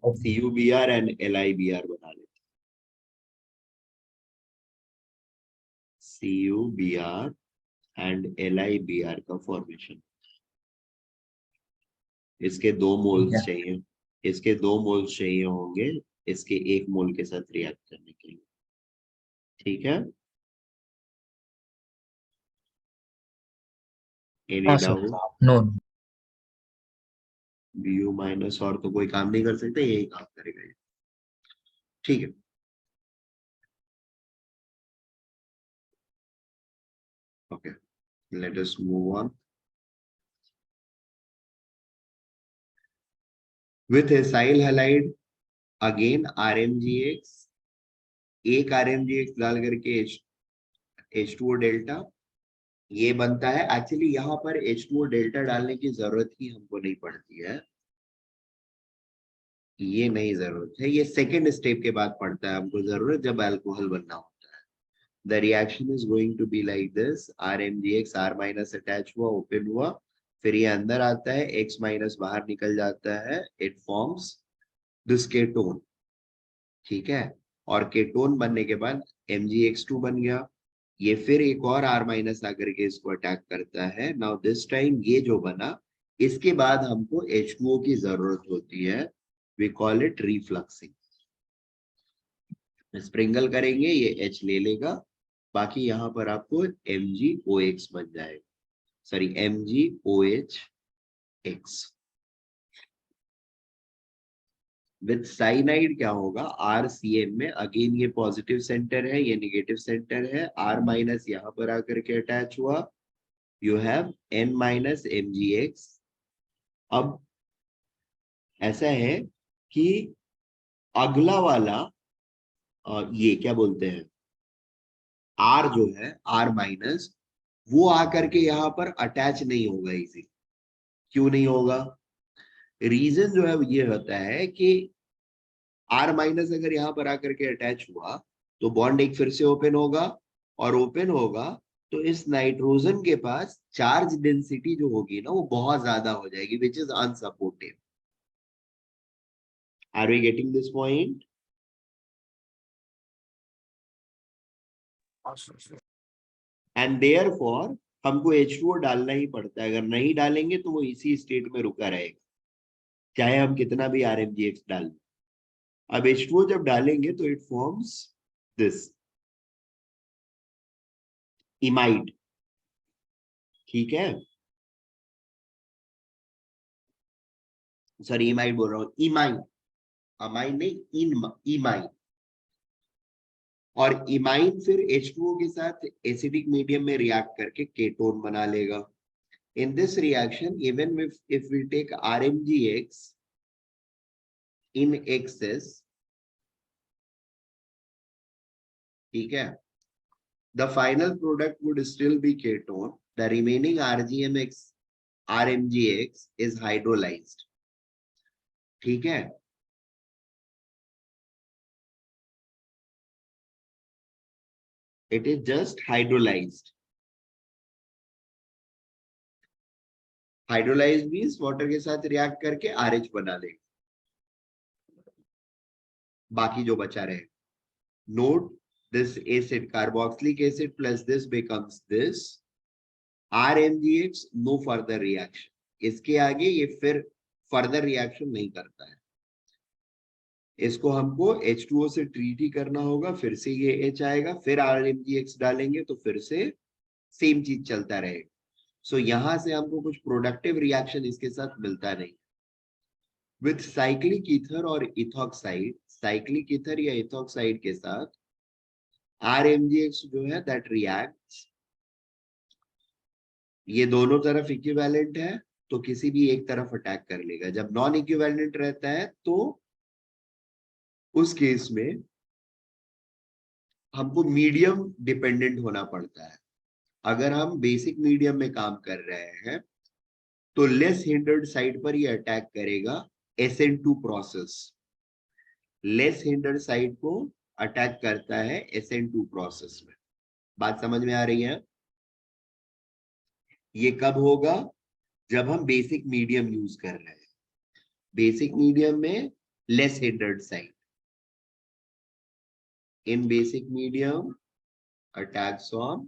CU B R and L I B R बना लेते, CU B R and L I B R का फॉर्मेशन। इसके दो ठीक है। मोल्स चाहिए, इसके दो मोल्स चाहिए होंगे इसके एक मोल के साथ रिएक्ट करने के लिए। ठीक है। एनी हाँ सर। डाउट? नो। बीयू माइनस और तो कोई काम नहीं कर सकते, यही काम करेगा ये। ठीक है। Okay, let us move on with acyl halide, again RMGX, एक RMGX डाल करके H2O डेल्टा, ये बनता है। एक्चुअली यहाँ पर H2O डेल्टा डालने की जरूरत ही हमको नहीं पड़ती है, ये नहीं जरूरत है, ये सेकेंड स्टेप के बाद पड़ता है हमको जरूरत, जब अल्कोहल बनना होता है। The reaction is going to be like this, RMGX R minus attach हुआ, ओपन हुआ, फिर ये अंदर आता है, X माइनस बाहर निकल जाता है, इट फॉर्म्स दिस केटोन। ठीक है। और केटोन बनने के बाद MgX2 बन गया, ये फिर एक और R माइनस आकर के इसको अटैक करता है। नाउ दिस टाइम ये जो बना, इसके बाद हमको H2O की जरूरत होती है, वी कॉल इट रिफ्लक्सिंग। स्प्रिंगल करेंगे, ये H ले लेगा, बाकी यहाँ पर आपको MgOX बन जाएगा, sorry MgOH X। With cyanide क्या होगा, RCN में अगेन ये पॉजिटिव सेंटर है, ये नेगेटिव सेंटर है, R माइनस यहाँ पर आकर के अटैच हुआ, you have N minus MgX। अब ऐसा है कि अगला वाला ये क्या बोलते हैं, R जो है R माइनस, वो आकर के यहाँ पर अटैच नहीं होगा इजी। क्यों नहीं होगा? रीजन जो है ये होता है कि R माइनस अगर यहाँ पर आकर के अटैच हुआ तो बॉन्ड एक फिर से ओपन होगा, और ओपन होगा तो इस नाइट्रोजन के पास चार्ज डेंसिटी जो होगी ना वो बहुत ज्यादा हो जाएगी, which is unsupportive. Are we getting this point? And therefore हमको H2O डालना ही पड़ता है, अगर नहीं डालेंगे तो वो इसी स्टेट में रुका रहेगा, चाहे हम कितना भी RMGX डाल लें। अब H2O जब डालेंगे तो इट फॉर्म्स दिस इमाइड। ठीक है, सॉरी इमाइड बोल रहा हूं, इमाइन, अमाइन नहीं, इन इमाइन। और इमाइन फिर H2O के साथ एसिडिक मीडियम में रिएक्ट करके केटोन बना लेगा। In this reaction, even if we take RMGX in excess, ठीक है, the final product would still be ketone. The remaining RMGX is hydrolyzed. ठीक है, it is just hydrolyzed. Hydrolyzed means water के साथ react करके RH बना लेगा, बाकी जो बचा रहे। Note this acid, carboxylic acid plus this becomes this RMGX, no further reaction. इसके आगे ये फिर फर्दर रिएक्शन नहीं करता है, इसको हमको H2O से ट्रीट ही करना होगा, फिर से ये H आएगा, फिर RMGX डालेंगे तो फिर से सेम चीज चलता रहेगा। सो यहां से हमको कुछ प्रोडक्टिव रिएक्शन इसके साथ मिलता नहीं। विथ साइक्लिक ईथर और इथॉक्साइड, साइक्लिक ईथर या इथॉक्साइड के साथ RMgX जो है दैट रिएक्ट्स, ये दोनों तरफ इक्विवेलेंट है तो किसी भी एक तरफ अटैक कर लेगा। जब नॉन इक्विवेलेंट रहता है तो उस केस में हमको मीडियम डिपेंडेंट होना पड़ता है। अगर हम बेसिक मीडियम में काम कर रहे हैं तो लेस हिंडर्ड साइड पर ये अटैक करेगा SN2 process. Less hindered side को अटैक करता है SN2 प्रोसेस में। बात समझ में आ रही है? ये कब होगा? जब हम बेसिक मीडियम यूज कर रहे हैं। बेसिक मीडियम में less hindered side, in basic medium attacks on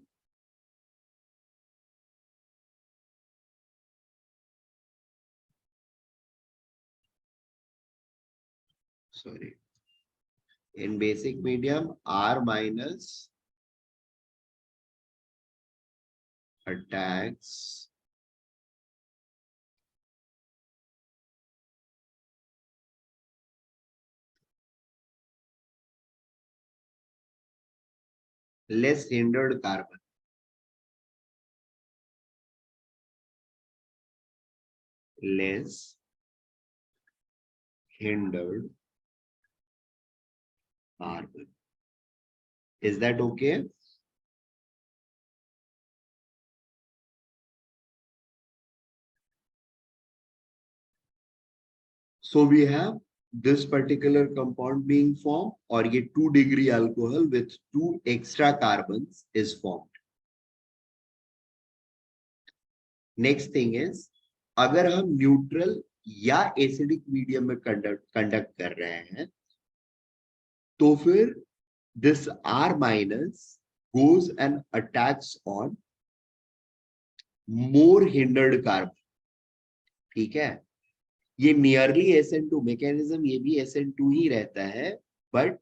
in basic medium R minus attacks less hindered carbon. Less hindered carbon. Is that okay? So we have this particular compound being formed, और ये 2 degree alcohol with 2 extra carbons is formed. Next thing is, अगर हम neutral या acidic medium में conduct कर रहे हैं तो फिर this R minus goes and attacks on more hindered carbon. ठीक है, ये नियरली SN2 मैकेनिज्म, ये भी SN2 ही रहता है, बट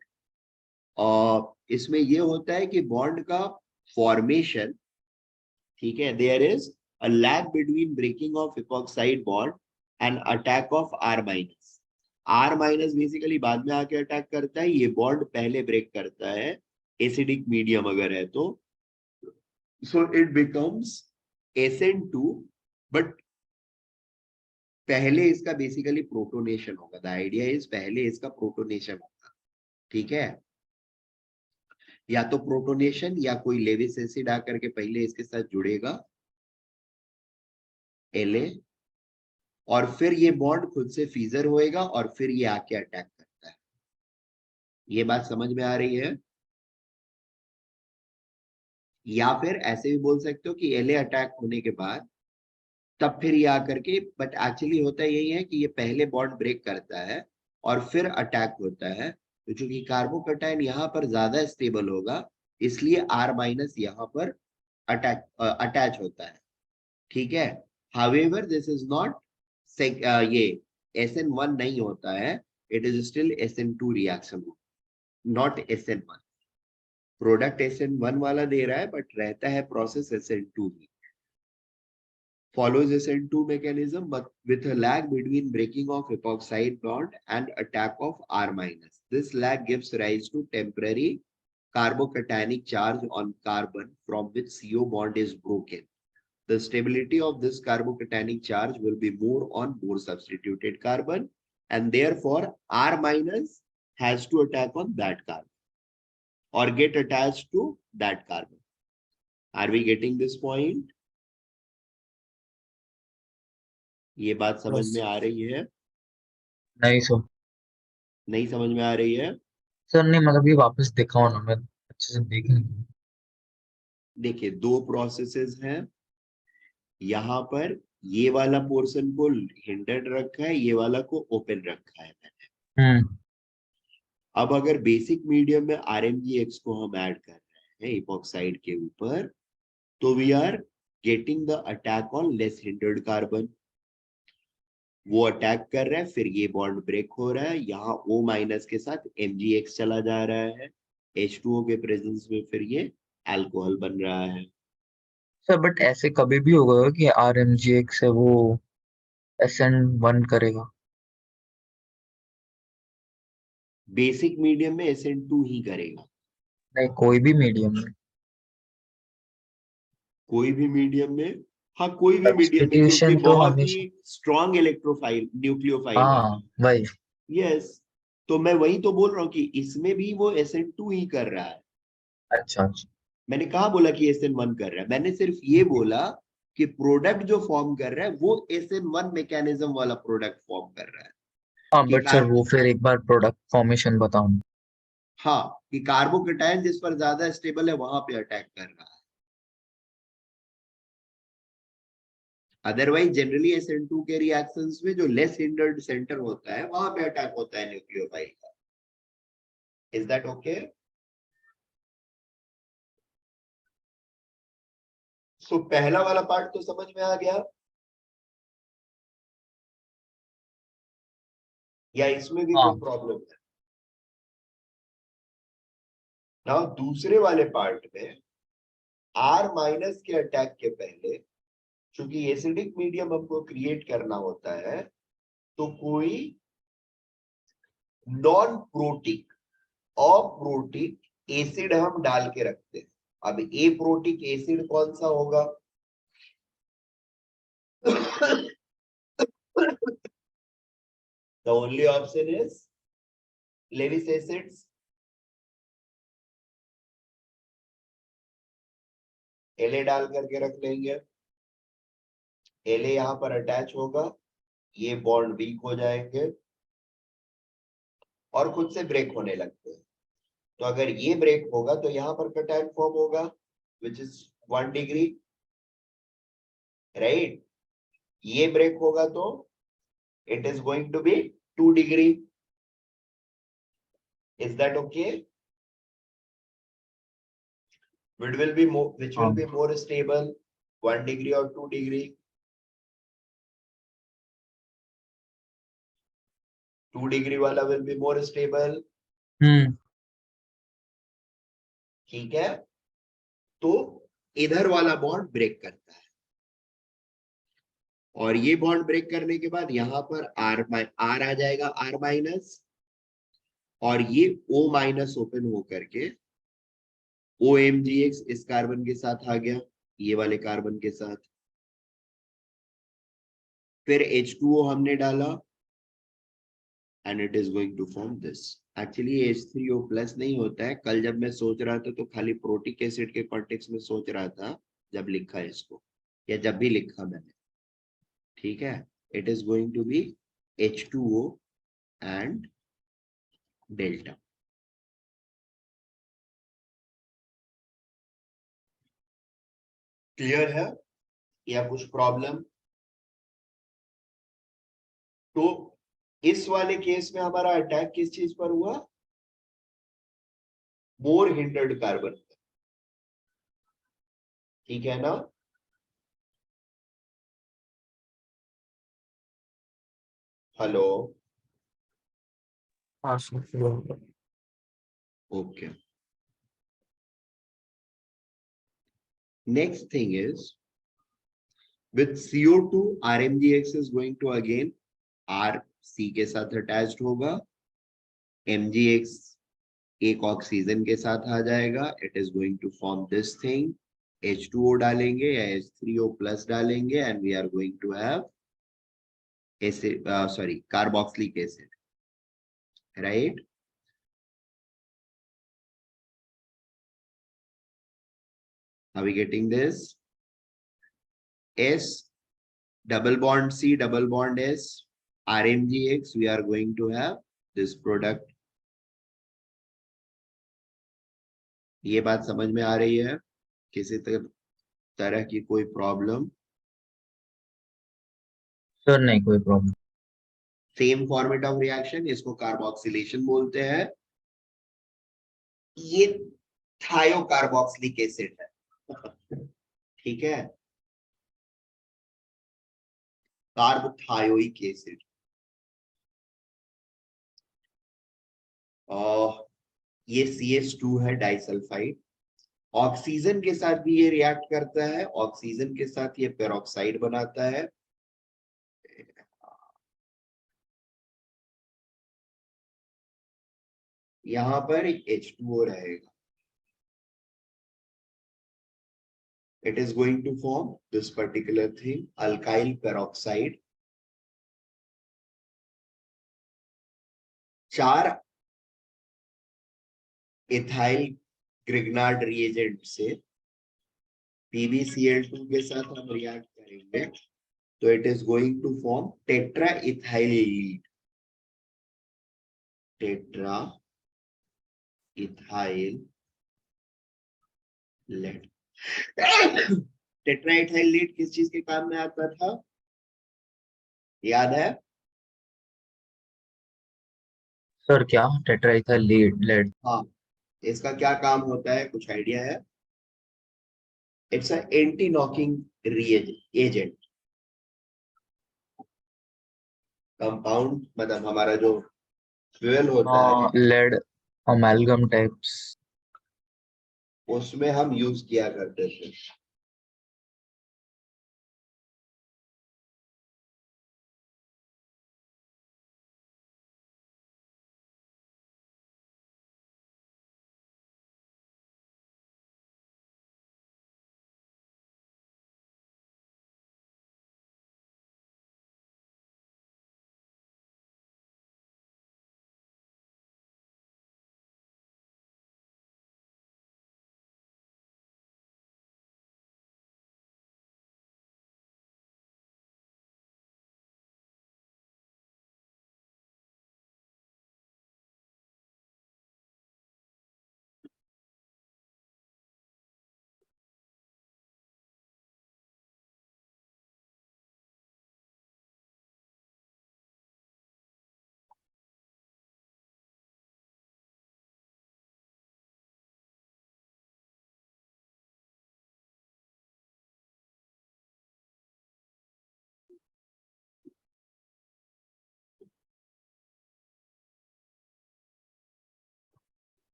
इसमें ये होता है कि बॉन्ड का फॉर्मेशन, ठीक है, there is a lag between breaking of epoxide bond and attack of R minus. R minus basically बाद में आके अटैक करता है, ये बॉन्ड पहले ब्रेक करता है एसिडिक मीडियम अगर है तो, so it becomes SN2, but पहले इसका बेसिकली प्रोटोनेशन होगा। द आइडिया इज पहले इसका प्रोटोनेशन होगा, ठीक है, या तो प्रोटोनेशन या कोई लेविस एसिड आकर के पहले इसके साथ जुड़ेगा La, और फिर ये बॉन्ड खुद से फीजर होएगा और फिर ये आके अटैक करता है। ये बात समझ में आ रही है? या फिर ऐसे भी बोल सकते हो कि La अटैक होने के बाद तब फिर ये आकर के, बट एक्चुअली होता यही है कि ये पहले बॉन्ड ब्रेक करता है और फिर अटैक होता है। तो चूंकि कार्बोकैटायन यहाँ पर ज्यादा स्टेबल होगा इसलिए R माइनस यहाँ पर अटैच होता है, ठीक है। हाउएवर दिस इज नॉट, ये SN1 नहीं होता है, it is still SN2 reaction, not SN1। Product SN1 वाला दे रहा है बट रहता है process SN2 he. Follows SN2 mechanism but with a lag between breaking of epoxide bond and attack of R minus. This lag gives rise to temporary carbocationic charge on carbon from which CO bond is broken. The stability of this carbocationic charge will be more on more substituted carbon, and therefore R minus has to attack on that carbon or get attached to that carbon. Are we getting this point? ये बात समझ में आ रही है? नहीं sir. नहीं समझ में आ रही है? सर नहीं, मतलब ये वापस दिखाओ ना, मैं अच्छे से देख नहीं पाया। देखिए, 2 प्रोसेसेस हैं यहाँ पर, ये वाला पोर्शन को हिंडर्ड रखा है, ये वाला को ओपन रखा है मैंने। अब अगर बेसिक मीडियम में RMgX को हम ऐड कर रहे हैं इपॉक्साइड के ऊपर, तो we are getting the attack on less hindered carbon. वो अटैक कर रहा है, फिर ये बॉन्ड ब्रेक हो रहा है, यहाँ O माइनस के साथ MgX चला जा रहा है, H2O के प्रेजेंस में फिर ये अल्कोहल बन रहा है। सर बट ऐसे कभी भी होगा कि RMGX से वो SN1 करेगा? बेसिक मीडियम में SN2 ही करेगा, नहीं, कोई भी मीडियम में। कोई भी मीडियम में। हाँ, कोई भी मीडियम में, क्योंकि सब्स्टिट्यूशन तो बहुत ही हमेशा। स्ट्रॉन्ग इलेक्ट्रोफाइल न्यूक्लियोफाइल है। हाँ वही। यस, तो मैं वही तो बोल रहा हूँ कि इसमें भी वो SN2 ही कर रहा है। अच्छा अच्छा। मैंने कहा बोला कि SN1 कर रहा है, मैंने सिर्फ ये बोला कि प्रोडक्ट जो फॉर्म कर रहा है वो SN1 मैकेनिज्म वाला प्रोडक्ट फॉर्म कर रहा है। हाँ कि बट सर वो फिर एक बार प्रोडक्ट फॉर्मेशन बताऊं। हाँ, कि कार्बोकेटायन जिस पर ज्यादा स्टेबल है वहां पे अटैक कर रहा है। अदरवाइज जनरली SN2 के रिएक्शंस में जो लेस हिंडर्ड सेंटर होता है वहां पे अटैक होता है न्यूक्लियोफाइल का। Is that okay? सो पहला वाला पार्ट तो समझ में आ गया, या इसमें भी कोई हाँ प्रॉब्लम है? ना दूसरे वाले पार्ट में R- के अटैक के पहले, चूंकि एसिडिक मीडियम हमको क्रिएट करना होता है, तो कोई नॉन प्रोटिक अप्रोटिक एसिड हम डाल के रखते हैं। अब ए प्रोटिक एसिड कौन सा होगा? The only option is Lewis acids. La डाल करके रख लेंगे। La यहां पर अटैच होगा, ये बॉन्ड वीक हो जाएंगे और खुद से ब्रेक होने लगते हैं। तो अगर ये ब्रेक होगा तो यहां पर कटायन फॉर्म होगा विच इज 1 डिग्री, राइट? ये ब्रेक होगा तो it is going to be 2 degree. Is that okay? Which will हाँ। be more stable, 1 degree or 2 degree? 2 degree वाला will be more stable, हम्म। ठीक है? तो इधर वाला बॉन्ड ब्रेक करता है, और ये बॉन्ड ब्रेक करने के बाद यहां पर R आ जाएगा, R-, और ये O- ओपन हो करके OMGX इस कार्बन के साथ आ गया, ये वाले कार्बन के साथ। फिर H2O हमने डाला and it is going to form this. Actually H3O plus नहीं होता है। कल जब मैं सोच रहा था तो खाली प्रोटिक एसिड के कॉन्टेक्स्ट में सोच रहा था जब लिखा है इसको, या जब भी लिखा मैंने, ठीक है? It is going to be H2O and delta. Clear है या कुछ प्रॉब्लम? तो इस वाले केस में हमारा अटैक किस चीज पर हुआ? मोर हिंडर्ड कार्बन, ठीक है ना? हेलो, हाँ sir. Okay. Next thing is with CO2 RMGX is going to again R C के साथ अटैच्ड होगा, MGX एक ऑक्सीजन के साथ आ जाएगा, it is going to form this thing, H2O डालेंगे या H3O प्लस डालेंगे and we are going to have acid, sorry, carboxylic acid, right? Are we getting this? S double bond C double bond S RMGX, we are going to have this product. ये बात समझ में आ रही है? किसी तरह की कोई प्रॉब्लम? सर नहीं कोई problem. Same format of reaction, इसको कार्बोक्सिलेशन बोलते हैं। ये थायोकार्बोक्सिलिक एसिड है, ठीक है? कार्बोथायोइक एसिड। और ये CH2 है डाइसल्फाइड, ऑक्सीजन के साथ भी ये रिएक्ट करता है, ऑक्सीजन के साथ ये पेरोक्साइड बनाता है। यहां पर एक H2O रहेगा। It is going to form this particular thing, alkyl peroxide। 4 ethyl Grignard reagent से PbCl2 के साथ हम रिएक्ट करेंगे तो it is going to form tetra ethyl lead. Tetra ethyl lead. Tetra ethyl lead किस चीज के काम में आता था, याद है? सर क्या टेट्राइथाइल लेड? हाँ, इसका क्या काम होता है, कुछ आइडिया है? It's a anti knocking agent. Compound मतलब हमारा जो फ्यूल होता है लेड अमेलगम टाइप्स। उसमें हम यूज किया करते थे।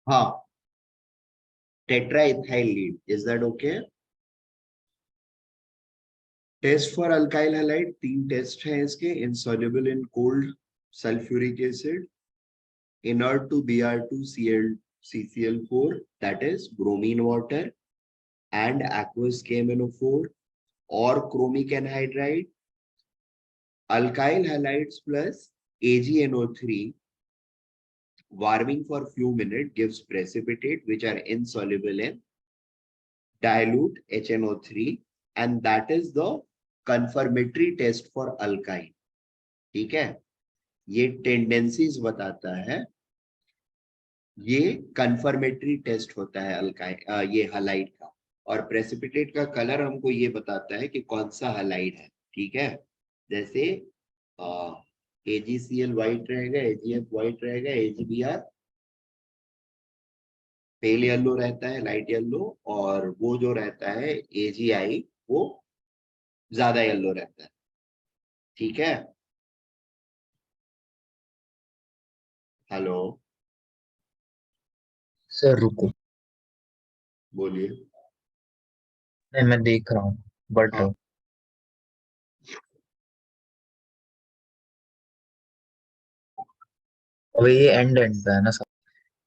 हाँ, tetra ethyl lead, is that okay? Test for alkyl halide, 3 test हैं इसके। Insoluble in cold sulphuric acid, inert to Br2CCl4, that is bromine water, and aqueous KMnO4 or chromic anhydride, alkyl halides plus AgNO3. Warming for few minutes gives precipitate which are insoluble in dilute HNO3, and that is the confirmatory test for alkyne। ठीक है, ये tendencies बताता है, ये confirmatory test होता है alkyne ये halide का। और प्रेसिपिटेट का कलर हमको ये बताता है कि कौन सा हलाइड है। ठीक है, जैसे AgCl व्हाइट रहेगा, AgF व्हाइट रहेगा, AgBr पेल येलो रहता है, लाइट येलो, और वो जो रहता है AgI वो ज्यादा येलो रहता है। ठीक है, हेलो, सर रुको, बोलिए। नहीं मैं देख रहा हूँ बट हाँ, अब ये एंड पे है ना सर?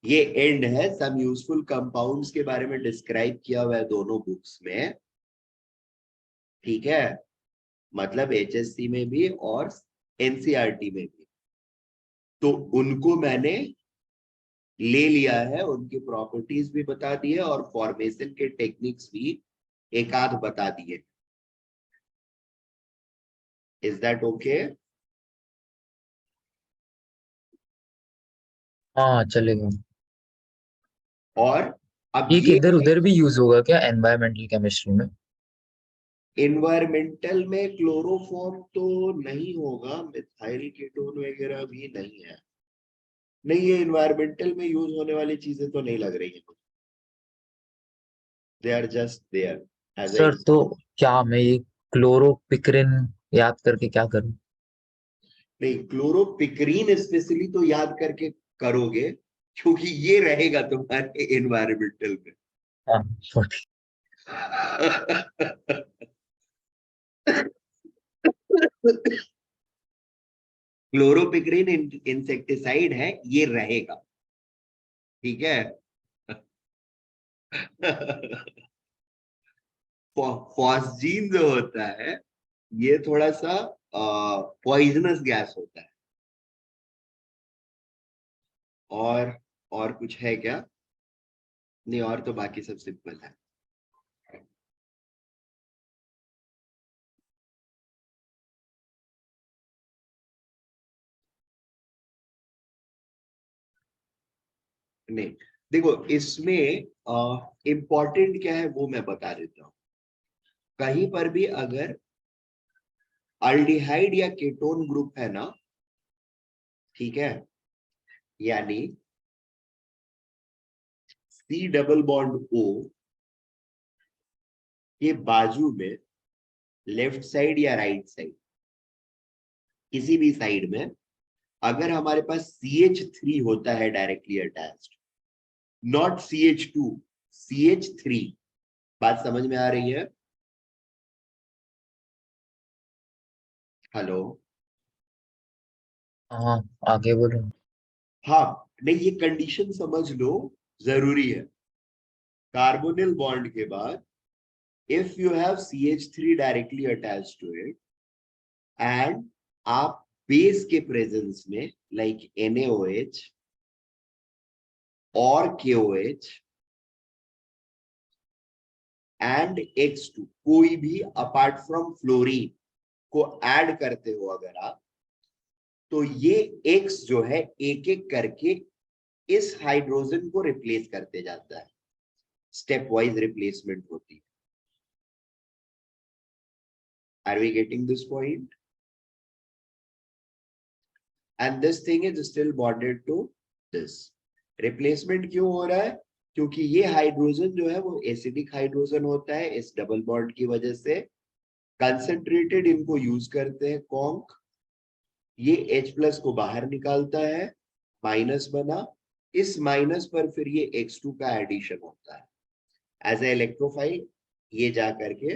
ये एंड है। सम यूजफुल कंपाउंड्स के बारे में डिस्क्राइब किया हुआ है दोनों बुक्स में। ठीक है, मतलब HSC में भी और NCERT में भी। तो उनको मैंने ले लिया है, उनकी प्रॉपर्टीज भी बता दी है और फॉर्मेशन के टेक्निक्स भी एक आध बता दिए। Is that okay? हाँ चलेगा। और अब ये ये किधर उधर भी यूज होगा क्या एनवायरमेंटल केमिस्ट्री में? एनवायरमेंटल में क्लोरोफॉर्म तो नहीं होगा, मिथाइल कीटोन वगैरह भी नहीं है। नहीं, ये एनवायरमेंटल में यूज होने वाली चीजें तो नहीं लग रही है मुझे। They are just there as sir A. तो क्या मैं ये क्लोरोपिक्रिन याद करके क्या करूँ? नहीं, क्लोरोपिक्रीन स्पेशली तो याद करके करोगे क्योंकि ये रहेगा तुम्हारे एनवायरमेंटल में। हाँ 40। क्लोरोपिक्रिन इंसेक्टिसाइड है, ये रहेगा, ठीक है। फॉस्जीन जो होता है ये थोड़ा सा पॉइजनस गैस होता है। और कुछ है क्या? नहीं, और तो बाकी सब सिंपल है। नहीं, देखो इसमें इम्पोर्टेंट क्या है वो मैं बता देता हूँ। कहीं पर भी अगर अल्डिहाइड या कीटोन ग्रुप है ना, ठीक है, यानी C डबल बॉन्ड O के बाजू में लेफ्ट साइड या राइट साइड, किसी भी साइड में अगर हमारे पास CH3 होता है directly attached, not CH2, CH3, बात समझ में आ रही है? हेलो? हाँ आगे बोलो। हाँ, नहीं ये कंडीशन समझ लो, जरूरी है। कार्बोनिल बॉन्ड के बाद if you have CH3 directly attached to it and आप बेस के प्रेजेंस में लाइक NaOH और KOH एंड X2 कोई भी अपार्ट फ्रॉम फ्लोरीन को ऐड करते हो अगर आप, तो ये X जो है एक एक करके इस हाइड्रोजन को रिप्लेस करते जाता है, स्टेप वाइज रिप्लेसमेंट होती है। Are we getting this point? And this thing is still bonded to this. Replacement क्यों हो रहा है? क्योंकि ये हाइड्रोजन जो है वो एसिडिक हाइड्रोजन होता है, इस डबल बॉन्ड की वजह से कंसेंट्रेटेड इनको यूज करते हैं कॉन्क, ये H+ को बाहर निकालता है, माइनस बना, इस माइनस पर फिर ये X2 का एडिशन होता है एज ए इलेक्ट्रोफाइल, ये जा करके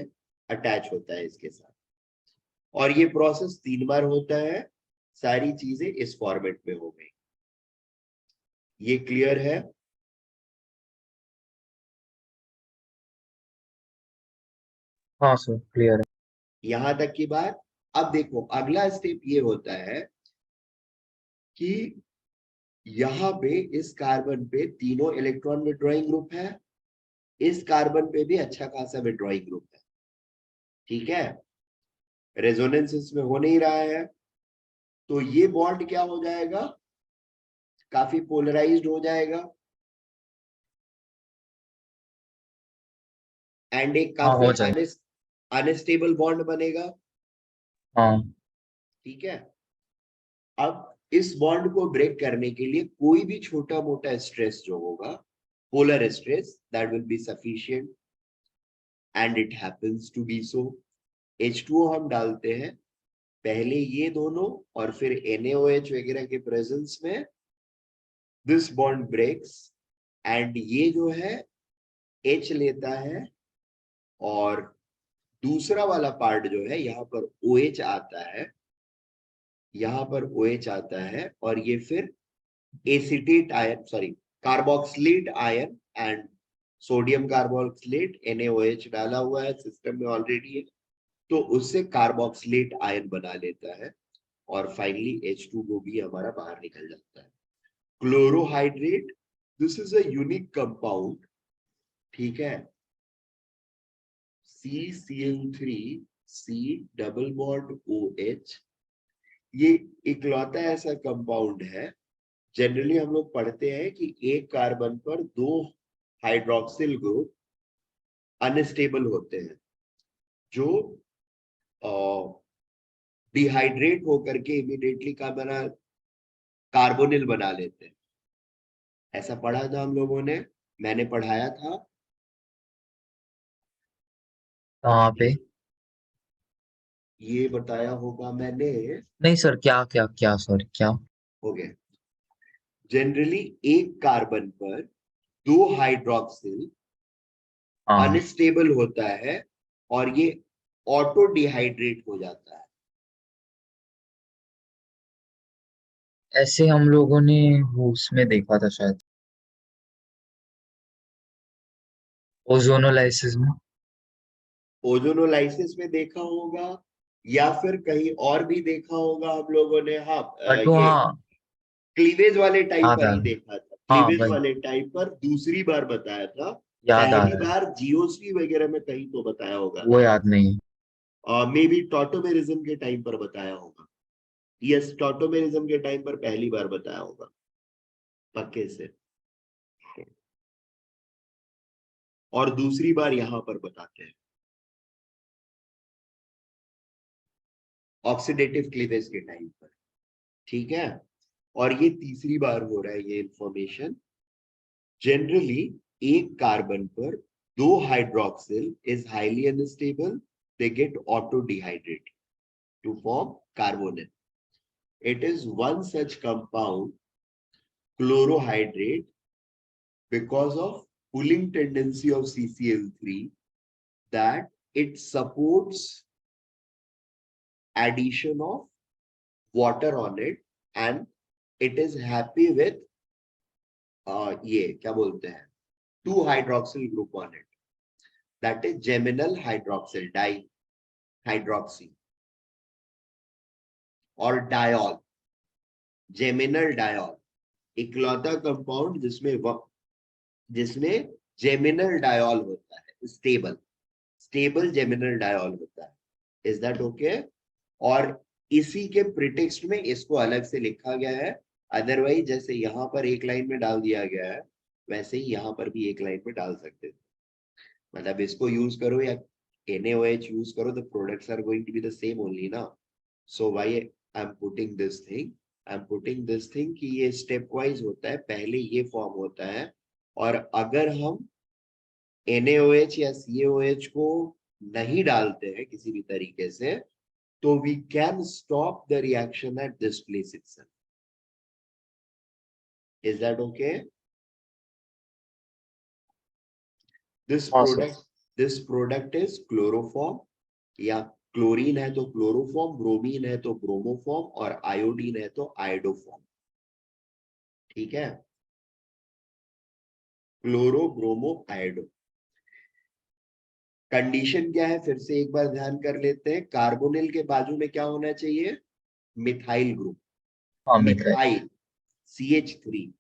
अटैच होता है इसके साथ, और ये प्रोसेस 3 बार होता है। सारी चीजें इस फॉर्मेट में हो गई। ये क्लियर है? हाँ सर क्लियर है। यहां तक की बात। अब देखो अगला स्टेप ये होता है कि यहाँ पे इस कार्बन पे तीनों इलेक्ट्रॉन विड्रॉइंग ग्रुप है, इस कार्बन पे भी अच्छा खासा विड्रॉइंग ग्रुप है, ठीक है। रेजोनेंस इसमें हो नहीं रहा है, तो ये बॉन्ड क्या हो जाएगा? काफी पोलराइज्ड हो जाएगा एंड एक हाँ काफी हो जाए। अनस्टेबल बॉन्ड बनेगा, हाँ ठीक है। अब इस बॉन्ड को ब्रेक करने के लिए कोई भी छोटा मोटा स्ट्रेस जो होगा, polar stress, that will be sufficient and it happens to be so. H2O हम डालते हैं पहले ये दोनों और फिर NaOH वगैरह के प्रेजेंस में, दिस बॉन्ड ब्रेक्स एंड ये जो है H लेता है, और दूसरा वाला पार्ट जो है यहाँ पर OH आता है, यहाँ पर OH आता है, और ये फिर acetate ion, sorry carboxylate ion and sodium carboxylate, NaOH डाला हुआ है सिस्टम में ऑलरेडी है, तो उससे कार्बोक्सिलेट आयन बना लेता है, और फाइनली H2O भी हमारा बाहर निकल जाता है। Chlorohydrate, this is a unique compound, ठीक है। CCl3 C double bond OH, ये इकलौता ऐसा कंपाउंड है, जनरली हम लोग पढ़ते हैं कि एक कार्बन पर 2 हाइड्रोक्सिल ग्रुप अनस्टेबल होते हैं, जो डिहाइड्रेट होकर के इमीडिएटली का बना कार्बोनिल बना लेते हैं। ऐसा पढ़ा था हम लोगों ने, मैंने पढ़ाया था। कहाँ पे? ये बताया होगा मैंने। नहीं सर, क्या क्या क्या सॉरी क्या? हो गया। जनरली एक कार्बन पर 2 हाइड्रोक्सिल हाँ अनस्टेबल होता है और ये ऑटो डिहाइड्रेट हो जाता है। ऐसे हम लोगों ने वो उसमें देखा था शायद, ओजोनोलाइसिस में। ओजोनोलाइसिस में देखा होगा या फिर कहीं और भी देखा होगा हम लोगों ने। हाँ, बट वो ये हाँ, क्लीवेज वाले टाइम याद पर आ ही गया। देखा था, हाँ क्लीवेज भाई, वाले टाइम पर दूसरी बार बताया था। याद आ पहली रहा है, बार जीओसी वगैरह में कहीं तो बताया होगा, वो याद नहीं है। मे बी टॉटोमेरिज्म के टाइम पर बताया होगा। यस, टॉटोमेरिज्म के टाइम पर पहली बार बताया होगा पक्के से, और दूसरी बार यहां पर बताते हैं ऑक्सीडेटिव क्लीवेज के टाइम पर। ठीक है, और ये तीसरी बार हो रहा है ये इंफॉर्मेशन। जनरली एक कार्बन पर दो hydroxyl is highly unstable, they get auto dehydrate to form carbonyl. It is one such compound, chlorohydrate, because of pulling tendency of CCl3, that it supports addition of water on it, and it is happy with ये क्या बोलते हैं, 2 hydroxyl group on it, that is geminal hydroxyl dihydroxy और diol, geminal diol, इकलौता compound जिसमें geminal diol होता है, stable geminal diol होता है। Is that okay? और इसी के प्रिटेक्स्ट में इसको अलग से लिखा गया है। अदरवाइज जैसे यहाँ पर एक लाइन में डाल दिया गया है, वैसे ही यहाँ पर भी एक लाइन में डाल सकते थे। मतलब इसको यूज करो या NaOH यूज करो, the products are going to be the same only ना। So why I am putting this thing, कि ये स्टेप वाइज होता है। पहले ये फॉर्म होता है, और अगर हम NaOH या CaOH को नहीं डालते हैं किसी भी तरीके से, तो we can stop the reaction at this place itself. Is that okay? This हाँ sir. Product this product is chloroform, या क्लोरीन है तो क्लोरोफॉर्म, ब्रोमीन है तो ब्रोमोफॉर्म, और आयोडीन है तो आयोडोफॉर्म। ठीक है, क्लोरो ब्रोमो आयोडो। कंडीशन क्या है, फिर से एक बार ध्यान कर लेते हैं। कार्बोनिल के बाजू में क्या होना चाहिए? मिथाइल ग्रुप, हाँ मित्र। Methyl CH3।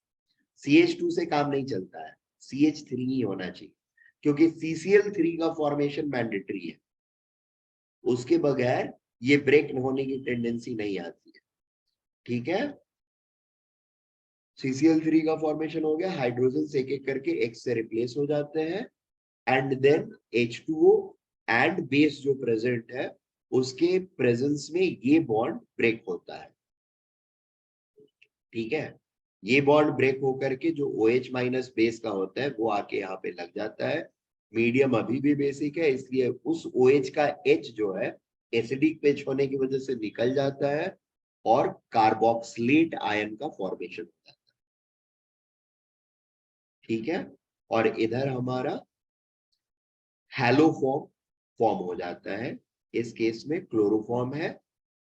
CH2 से काम नहीं चलता है, CH3 ही होना चाहिए, क्योंकि CCl3 का फॉर्मेशन मैंडेटरी है, उसके बगैर ये ब्रेक होने की टेंडेंसी नहीं आती है। ठीक है, CCl3 का फॉर्मेशन हो गया, हाइड्रोजन एक एक करके X से रिप्लेस हो जाते हैं, and then H2O and base जो प्रेजेंट है, उसके प्रेजेंस में ये बॉन्ड ब्रेक होता है। ठीक है, ये बॉन्ड ब्रेक होकर के जो OH माइनस बेस का होता है वो आके यहाँ पे लग जाता है। मीडियम अभी भी बेसिक है, इसलिए उस OH का H जो है एसिडिक पेच होने की वजह से निकल जाता है, और कार्बोक्सिलेट आयन का फॉर्मेशन होता है। ठीक है, और इधर हमारा हैलोफॉर्म फॉर्म हो जाता है। इस केस में क्लोरोफॉर्म है,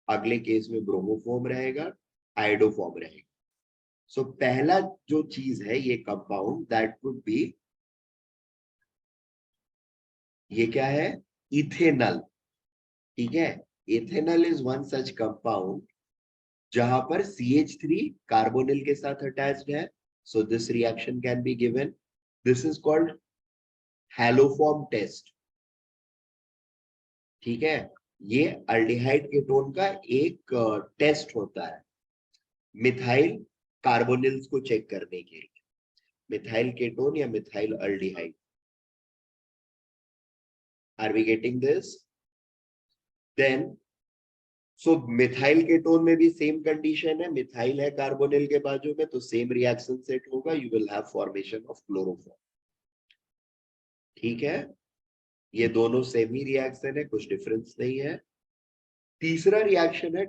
अगले केस में ब्रोमोफॉर्म रहेगा, आयोडोफॉर्म रहेगा। सो पहला जो चीज है ये कंपाउंड, दैट वुड बी, ये क्या है? इथेनल। ठीक है, ethanal is one such compound जहां पर CH3 कार्बोनिल के साथ अटैच्ड है। So this reaction can be given, this is called haloform test. ठीक है, ये अल्डिहाइड कीटोन का एक टेस्ट होता है मिथाइल कार्बोनिल्स को चेक करने के लिए, मिथाइल कीटोन या methyl aldehyde. Are we getting this? Then so methyl ketone में भी सेम कंडीशन है, मिथाइल है कार्बोनिल के बाजू में, तो सेम रिएक्शन सेट होगा, you will have formation of chloroform. ठीक है, ये दोनों सेम ही रिएक्शन है, कुछ डिफरेंस नहीं है। तीसरा रिएक्शन है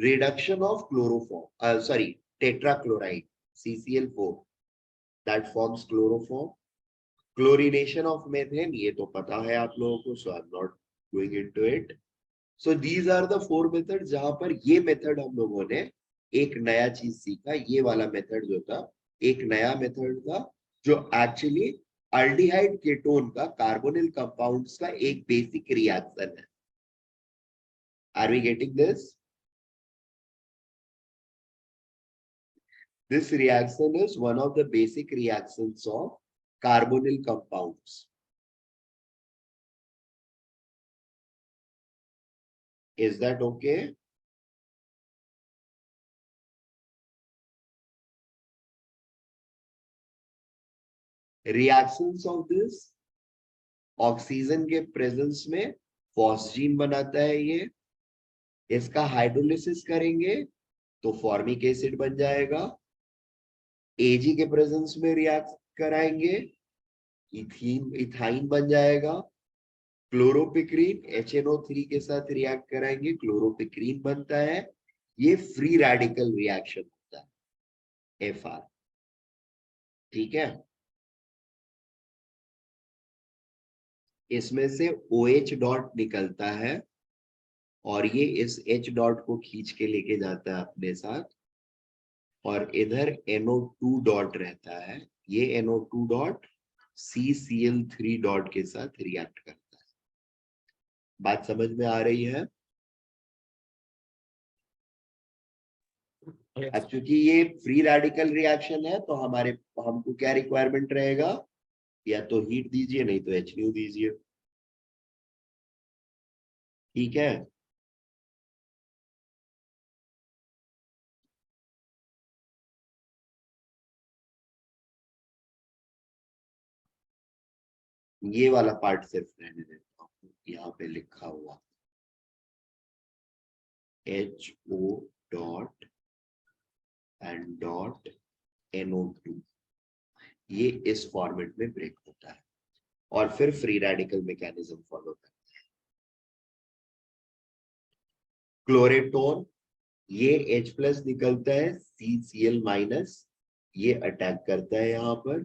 reduction of chloroform, sorry tetrachloride CCl4, that forms chloroform, chlorination of methane ये तो पता है आप लोगों को, so I am not going into it. So these are the 4 method जहां पर ये मेथड हम लोगों ने एक नया चीज सीखा. ये वाला मेथड जो था एक नया मेथड था जो एक्चुअली अल्डिहाइड कीटोन का कार्बोनिल कंपाउंड्स का एक बेसिक रिएक्शन है. Are we getting this? This reaction is one of the basic reactions of carbonyl compounds. Is that okay? Reactions of this oxygen के प्रेजेंस में phosgene बनाता है ये. इसका हाइड्रोलिसिस करेंगे तो फॉर्मिक एसिड बन जाएगा. एजी के प्रेजेंस में रिएक्ट कराएंगे इथाइन बन जाएगा. क्लोरोपिक्रीन HNO3 के साथ रिएक्ट कराएंगे क्लोरोपिक्रीन बनता है. ये फ्री रेडिकल रिएक्शन होता है FR. ठीक है. इसमें से OH डॉट निकलता है और ये इस H डॉट को खींच के लेके जाता है अपने साथ और इधर NO2 डॉट रहता है. ये NO2 डॉट CCl3 डॉट के साथ रिएक्ट करता है. बात समझ में आ रही है? अब चूंकि ये फ्री रेडिकल रिएक्शन है तो हमको क्या रिक्वायरमेंट रहेगा? या तो हीट दीजिए नहीं तो HNO दीजिए. ठीक है. ये वाला पार्ट सिर्फ रहने देता हूँ. यहाँ पे लिखा हुआ HO dot and dot NO2 ये इस फॉर्मेट में ब्रेक होता है और फिर फ्री रेडिकल मैकेनिज्म फॉलो करता है. क्लोरेटोन ये H प्लस निकलता है CCl माइनस ये अटैक करता है यहाँ पर.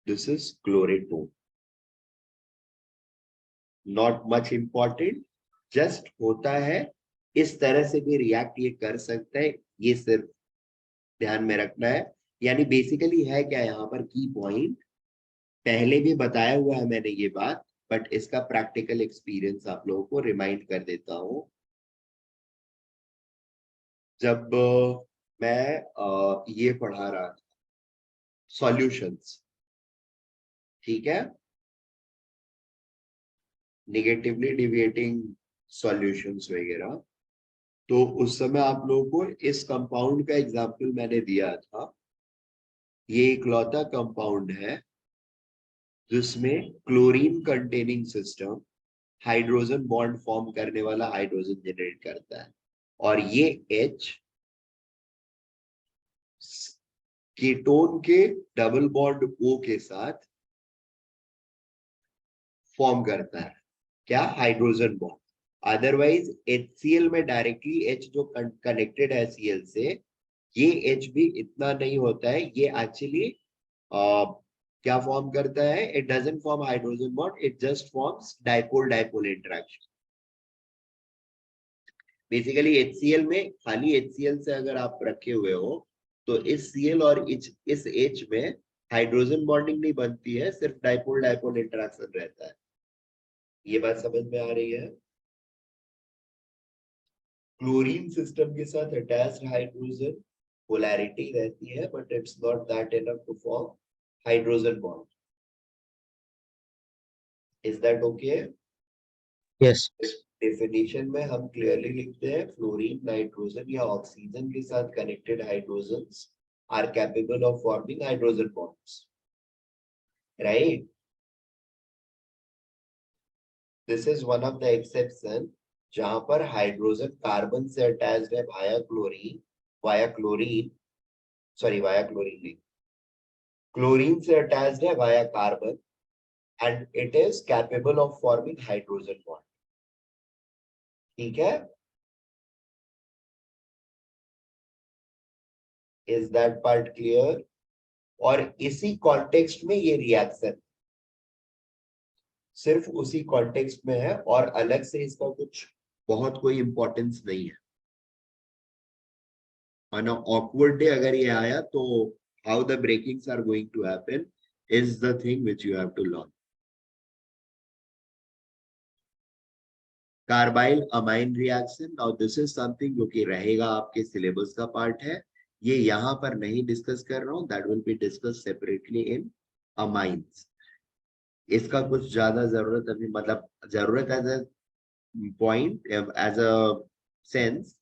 This is chloretone. Not much important, just होता है. इस तरह से भी रिएक्ट ये कर सकता है, ये सिर्फ ध्यान में रखना है. यानी बेसिकली है क्या यहाँ पर की पॉइंट, पहले भी बताया हुआ है मैंने ये बात, बट इसका प्रैक्टिकल एक्सपीरियंस आप लोगों को रिमाइंड कर देता हूं. जब मैं ये पढ़ा रहा था सॉल्यूशंस, ठीक है, निगेटिवली डिविएटिंग सॉल्यूशंस वगैरह, तो उस समय आप लोगों को इस कंपाउंड का एग्जांपल मैंने दिया था. ये इकलौता कंपाउंड है जिसमें chlorine containing system hydrogen bond form करने वाला हाइड्रोजन जनरेट करता है और ये H कीटोन के डबल बॉन्ड O के साथ फॉर्म करता है. क्या? Hydrogen bond. अदरवाइज HCl में डायरेक्टली H जो कनेक्टेड है Cl से, ये H भी इतना नहीं होता है. ये एक्चुअली क्या फॉर्म करता है? It doesn't form hydrogen bond, it just forms dipole dipole interaction. Basically HCl में खाली HCl से अगर आप रखे हुए हो तो इस Cl और इस H में हाइड्रोजन बॉन्डिंग नहीं बनती है, सिर्फ डाइपोल डाइपोल इंटरेक्शन रहता है. ये बात समझ में आ रही है? क्लोरीन सिस्टम के साथ अटैच्ड हाइड्रोजन पोलैरिटी रहती है but it's not that enough to form hydrogen bond. Is that okay? Yes. Definition में हम क्लियरली लिखते हैं फ्लोरीन नाइट्रोजन या ऑक्सीजन के साथ connected hydrogens are capable of forming hydrogen bonds. Right? This is one of the exception जहां पर hydrogen carbon से अटैच्ड है वाया क्लोरीन नहीं, क्लोरीन से अटैच्ड है via carbon and it is capable of forming hydrogen bond. ठीक है? Is that part clear? और इसी कॉन्टेक्स्ट में ये रिएक्शन सिर्फ उसी कॉन्टेक्स्ट में है और अलग से इसका कुछ बहुत कोई इंपॉर्टेंस नहीं है। ऑन अ ऑकवर्ड डे अगर ये आया तो how the breakings are going to happen is the thing which you have to learn. Carbylamine reaction, now this is something जो कि रहेगा आपके सिलेबस का पार्ट है, ये यहाँ पर नहीं डिस्कस कर रहा हूँ, that will be discuss separately in amines. इसका कुछ ज्यादा जरूरत अभी, मतलब जरूरत as a point, as a sense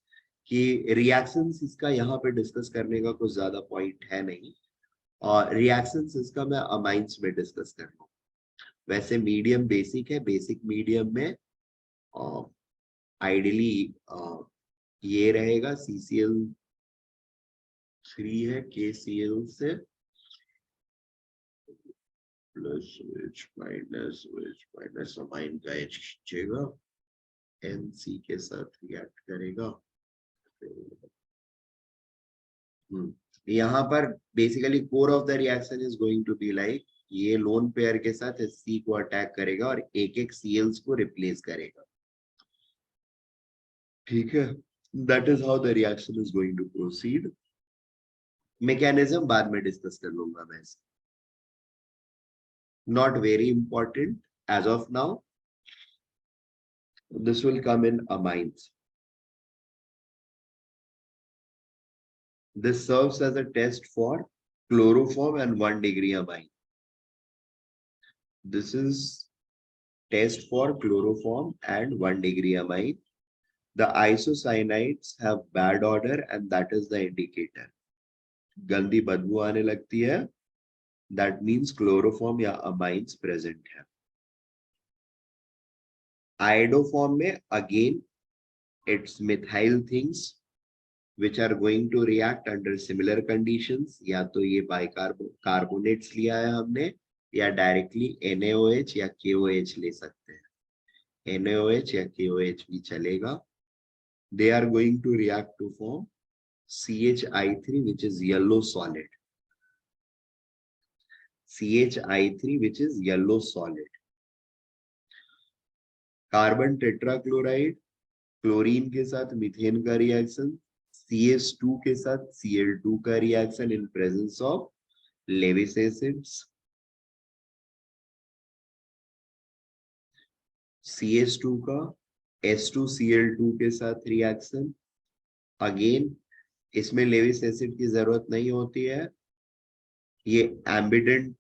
कि रिएक्शंस इसका यहाँ पे डिस्कस करने का कुछ ज्यादा पॉइंट है नहीं, और रिएक्शंस इसका मैं अमाइंस में डिस्कस कर रहा हूँ। वैसे मीडियम बेसिक है, बेसिक मीडियम में आइडियली ये रहेगा CCl3 है KCl से प्लस माइनस अमाइन का H खींचेगा, NC के साथ रिएक्ट करेगा। यहाँ पर basically core of the reaction is going to be like, ये लोन पेयर के साथ C को अटैक करेगा और एक एक Cls को रिप्लेस करेगा। ठीक है, that is how the reaction is going to proceed. Mechanism बाद में डिस्कस कर लूंगा मैं, not very important as of now, this will come in amines. This serves as a test for chloroform and 1 degree amine. This is test for chloroform and 1 degree amine. The isocyanides have bad odor and that is the indicator. गंदी बदबू आने लगती है, that means chloroform या amines present है। Iodoform में again it's methyl things which are going to react under similar conditions, या तो ये बाइकार्बोनेट्स लिया है हमने, या डायरेक्टली NaOH या KOH ले सकते हैं। NaOH या KOH भी चलेगा। They are going to react to form CHI3 which is yellow solid. CHI3 which is yellow solid. Carbon tetrachloride chlorine के साथ मीथेन का रिएक्शन, CH2 के साथ Cl2 का reaction in presence of Lewis acids, CH2 का H2Cl2 के साथ reaction. Again इसमें लेविस एसिड की जरूरत नहीं होती है, ये एम्बिडेंट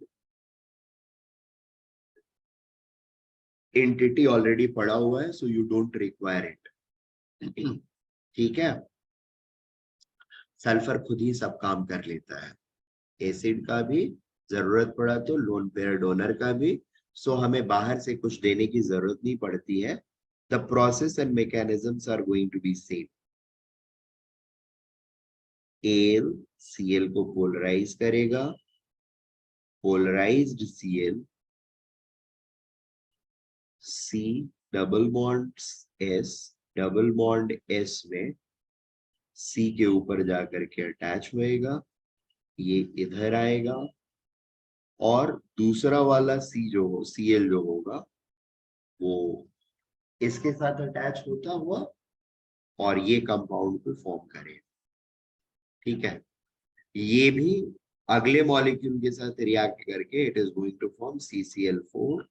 एंटिटी ऑलरेडी पड़ा हुआ है, so you don't require it. ठीक है, सल्फर खुद ही सब काम कर लेता है, एसिड का भी, जरूरत पड़ा तो लोन पेयर डोनर का भी, सो हमें बाहर से कुछ देने की जरूरत नहीं पड़ती है। The process and mechanisms are going to be same. L Cl को पोलराइज करेगा, polarised Cl C double bond S, double bond S में C के ऊपर जाकर के अटैच होएगा, ये इधर आएगा, और दूसरा वाला Cl जो होगा वो इसके साथ अटैच होता हुआ और ये कंपाउंड को फॉर्म करेगा। ठीक है, ये भी अगले मॉलिक्यूल के साथ रिएक्ट करके it is going to form CCl4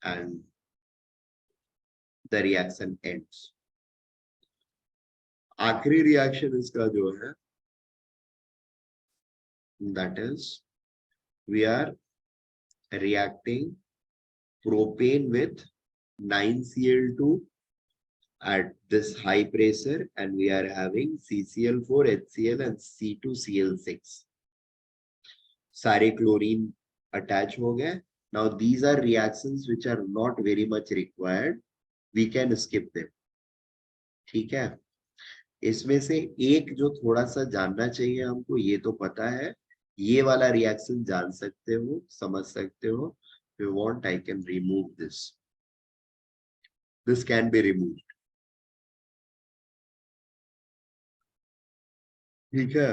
and the reaction ends. आखिरी रिएक्शन इसका जो है that is we are reacting propane with 9Cl2 at this high pressure and we are having CCl4, HCl and C2Cl6. सारे chlorine attach हो गए। Now these are reactions which are not very much required. We can skip them. ठीक है, इसमें से एक जो थोड़ा सा जानना चाहिए हमको, ये तो पता है, ये वाला रिएक्शन जान सकते हो, समझ सकते हो। If you want, I can remove this. This can be removed. ठीक है,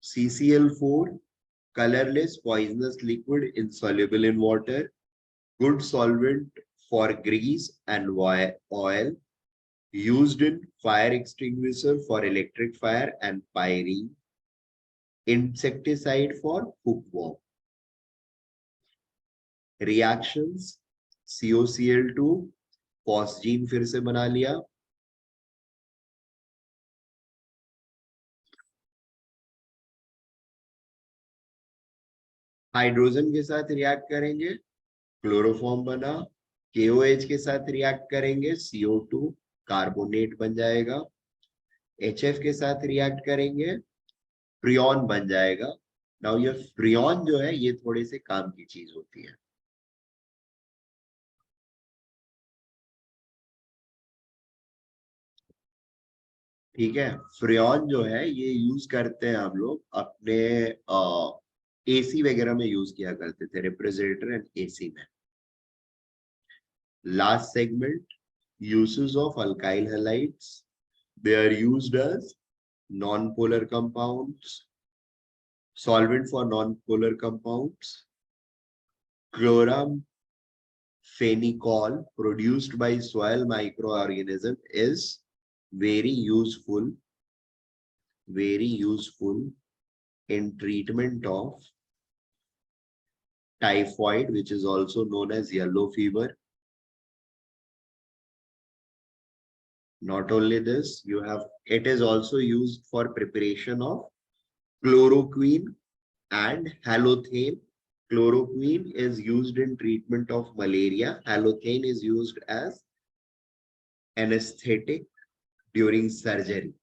CCl4 colorless poisonous liquid insoluble in water, good solvent for grease and oil, used in fire extinguisher for electric fire and pyrene, insecticide for hookworm. Reactions COCl2 phosgene फिर से बना लिया, hydrogen के साथ react करेंगे, chloroform बना, KOH के साथ रिएक्ट करेंगे, CO2 कार्बोनेट बन जाएगा, HF के साथ रिएक्ट करेंगे, फ्रियॉन बन जाएगा। नाउ ये फ्रियॉन जो है ये थोड़े से काम की चीज होती है। ठीक है, फ्रियॉन जो है ये यूज करते हैं हम लोग अपने एसी वगैरह में यूज किया करते थे, रेफ्रिजरेटर एंड एसी में। Last segment, uses of alkyl halides. They are used as non-polar compounds, solvent for non-polar compounds. Chloramphenicol produced by soil microorganism is very useful in treatment of typhoid, which is also known as yellow fever. Not only this, it is also used for preparation of chloroquine and halothane. Chloroquine is used in treatment of malaria. Halothane is used as anesthetic during surgery.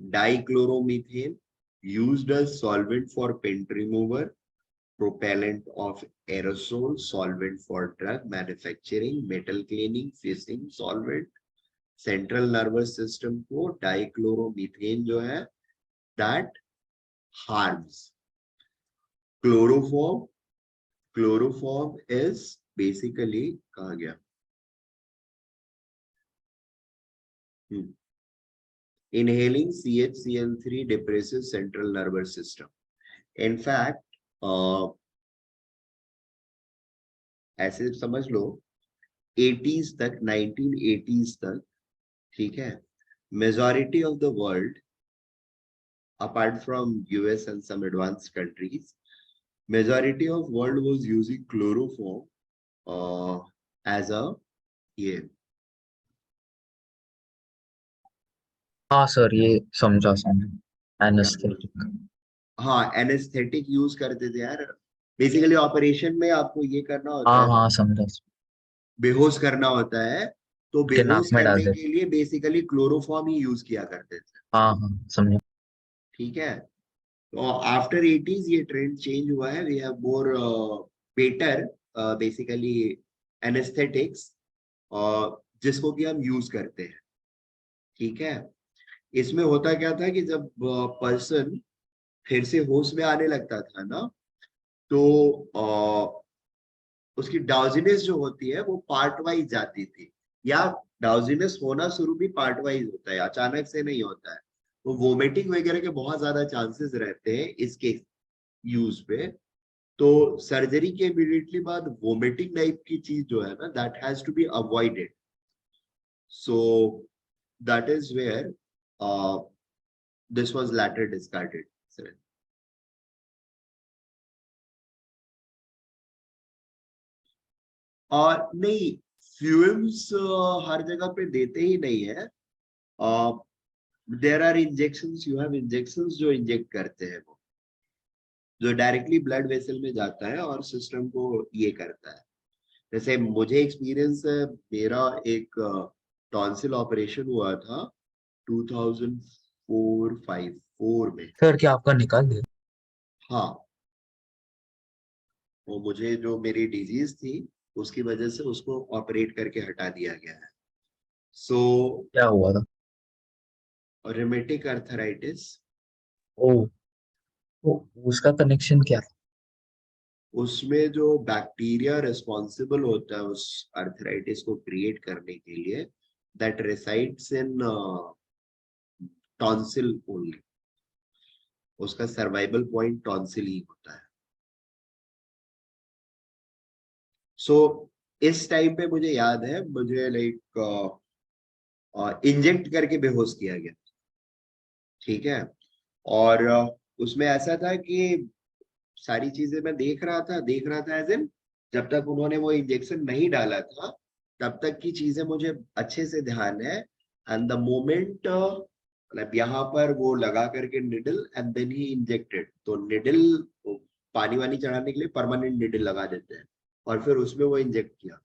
Dichloromethane used as solvent for paint remover, propellant of aerosol, solvent for drug manufacturing, metal cleaning, fishing solvent. Central nervous system को dichloromethane जो है that harms. Chloroform is basically कहाँ गया? Inhaling CHCl3 depresses central nervous system. In fact, ऐसे समझ लो 80s तक, 1980s तक, ठीक है, majority of the world apart from US and some advanced countries, majority of world was using chloroform as a हाँ sir, ये समझा एनेस्थेटिक। हाँ, एनेस्थेटिक यूज करते थे यार। बेसिकली ऑपरेशन में आपको ये करना होता हाँ है, हाँ समझा। बेहोश करना होता है, तो के नाक बेहोश में डाल करने देते। के लिए बेसिकली क्लोरोफॉर्म ही यूज किया करते थे। हाँ हाँ समझा। ठीक है, तो आफ्टर 80s ये ट्रेंड चेंज हुआ है। We have more better basically anaesthetics जिसको कि हम यूज करते हैं। ठीक है, इसमें होता क्या था कि जब पर्सन फिर से होश में आने लगता था ना, तो उसकी डाउजिनेस जो होती है वो पार्ट वाइज जाती थी, या डाउजिनेस होना शुरू भी पार्ट वाइज होता है, अचानक से नहीं होता है। तो वोमिटिंग वगैरह के बहुत ज्यादा चांसेस रहते हैं इसके यूज पे। तो सर्जरी के इमीडिएटली बाद वोमिटिंग टाइप की चीज जो है ना, that has to be avoided. So that is where this was later discarded. और नहीं, फ्यूम्स हर जगह पे देते ही नहीं है। There are injections, you have injections जो इंजेक्ट करते हैं, वो जो डायरेक्टली ब्लड वेसल में जाता है और सिस्टम को ये करता है। जैसे मुझे एक्सपीरियंस है, मेरा एक टॉन्सिल ऑपरेशन हुआ था 2004-5 में। सर क्या आपका निकाल दिया? हाँ, वो मुझे जो मेरी डिजीज थी उसकी वजह से उसको ऑपरेट करके हटा दिया गया है। सो क्या हुआ था? Rheumatic arthritis. ओ, उसका कनेक्शन क्या था? उसमें जो बैक्टीरिया रिस्पॉन्सिबल होता है उस अर्थराइटिस को क्रिएट करने के लिए, that resides in tonsil only. उसका सर्वाइवल पॉइंट टॉन्सिल ही होता है। सो इस टाइम पे मुझे याद है, मुझे लाइक इंजेक्ट करके बेहोश किया गया, ठीक है। और उसमें ऐसा था कि सारी चीजें मैं देख रहा था एज इन, जब तक उन्होंने वो इंजेक्शन नहीं डाला था तब तक की चीजें मुझे अच्छे से ध्यान है। एंड द मोमेंट मतलब यहाँ पर वो लगा करके needle and then he injected, तो निडल पानी वानी चढ़ाने के लिए परमानेंट निडल लगा देते हैं और फिर उसमें वो इंजेक्ट किया,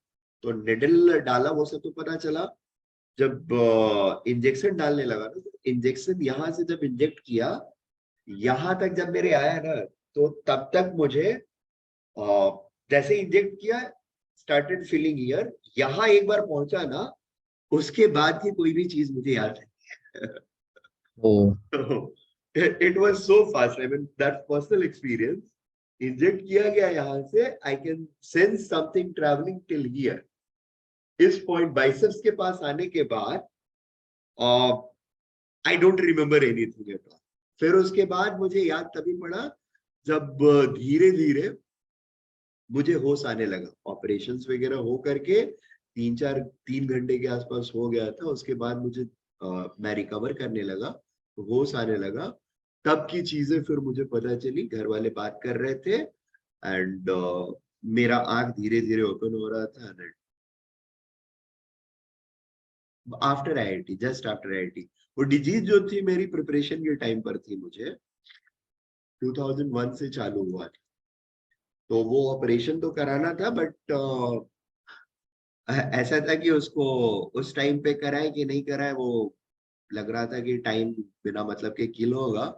तो निडल डाला वो सब तो पता चला। जब इंजेक्शन डालने लगा ना, तो इंजेक्शन यहाँ से जब इंजेक्ट किया, यहाँ तक जब मेरे आया ना, तो तब तक मुझे जैसे इंजेक्ट किया, स्टार्टेड फीलिंग ईयर, यहाँ एक बार पहुंचा ना, उसके बाद की कोई भी चीज मुझे याद नहीं। Oh it was so fast, I mean that personal experience. Inject किया गया यहाँ से, I can sense something travelling till here. इस पॉइंट बाइसेप्स के पास आने के बाद I don't remember anything at all. फिर उसके बाद मुझे याद तभी पड़ा जब धीरे धीरे मुझे होश आने लगा, ऑपरेशंस वगैरह हो करके 3 घंटे के आसपास हो गया था। उसके बाद मुझे मैं रिकवर करने लगा, होश आने लगा, तब की चीजें फिर मुझे पता चली। घर वाले बात कर रहे थे एंड मेरा आंख धीरे धीरे ओपन हो रहा था। After IIT, just after IIT, वो डिजीज जो थी मेरी प्रिपरेशन के टाइम पर थी, मुझे 2001 से चालू हुआ था, तो वो ऑपरेशन तो कराना था, बट ऐसा था कि उसको उस टाइम पे कराए कि नहीं कराए, वो लग रहा था कि टाइम बिना मतलब के किल होगा।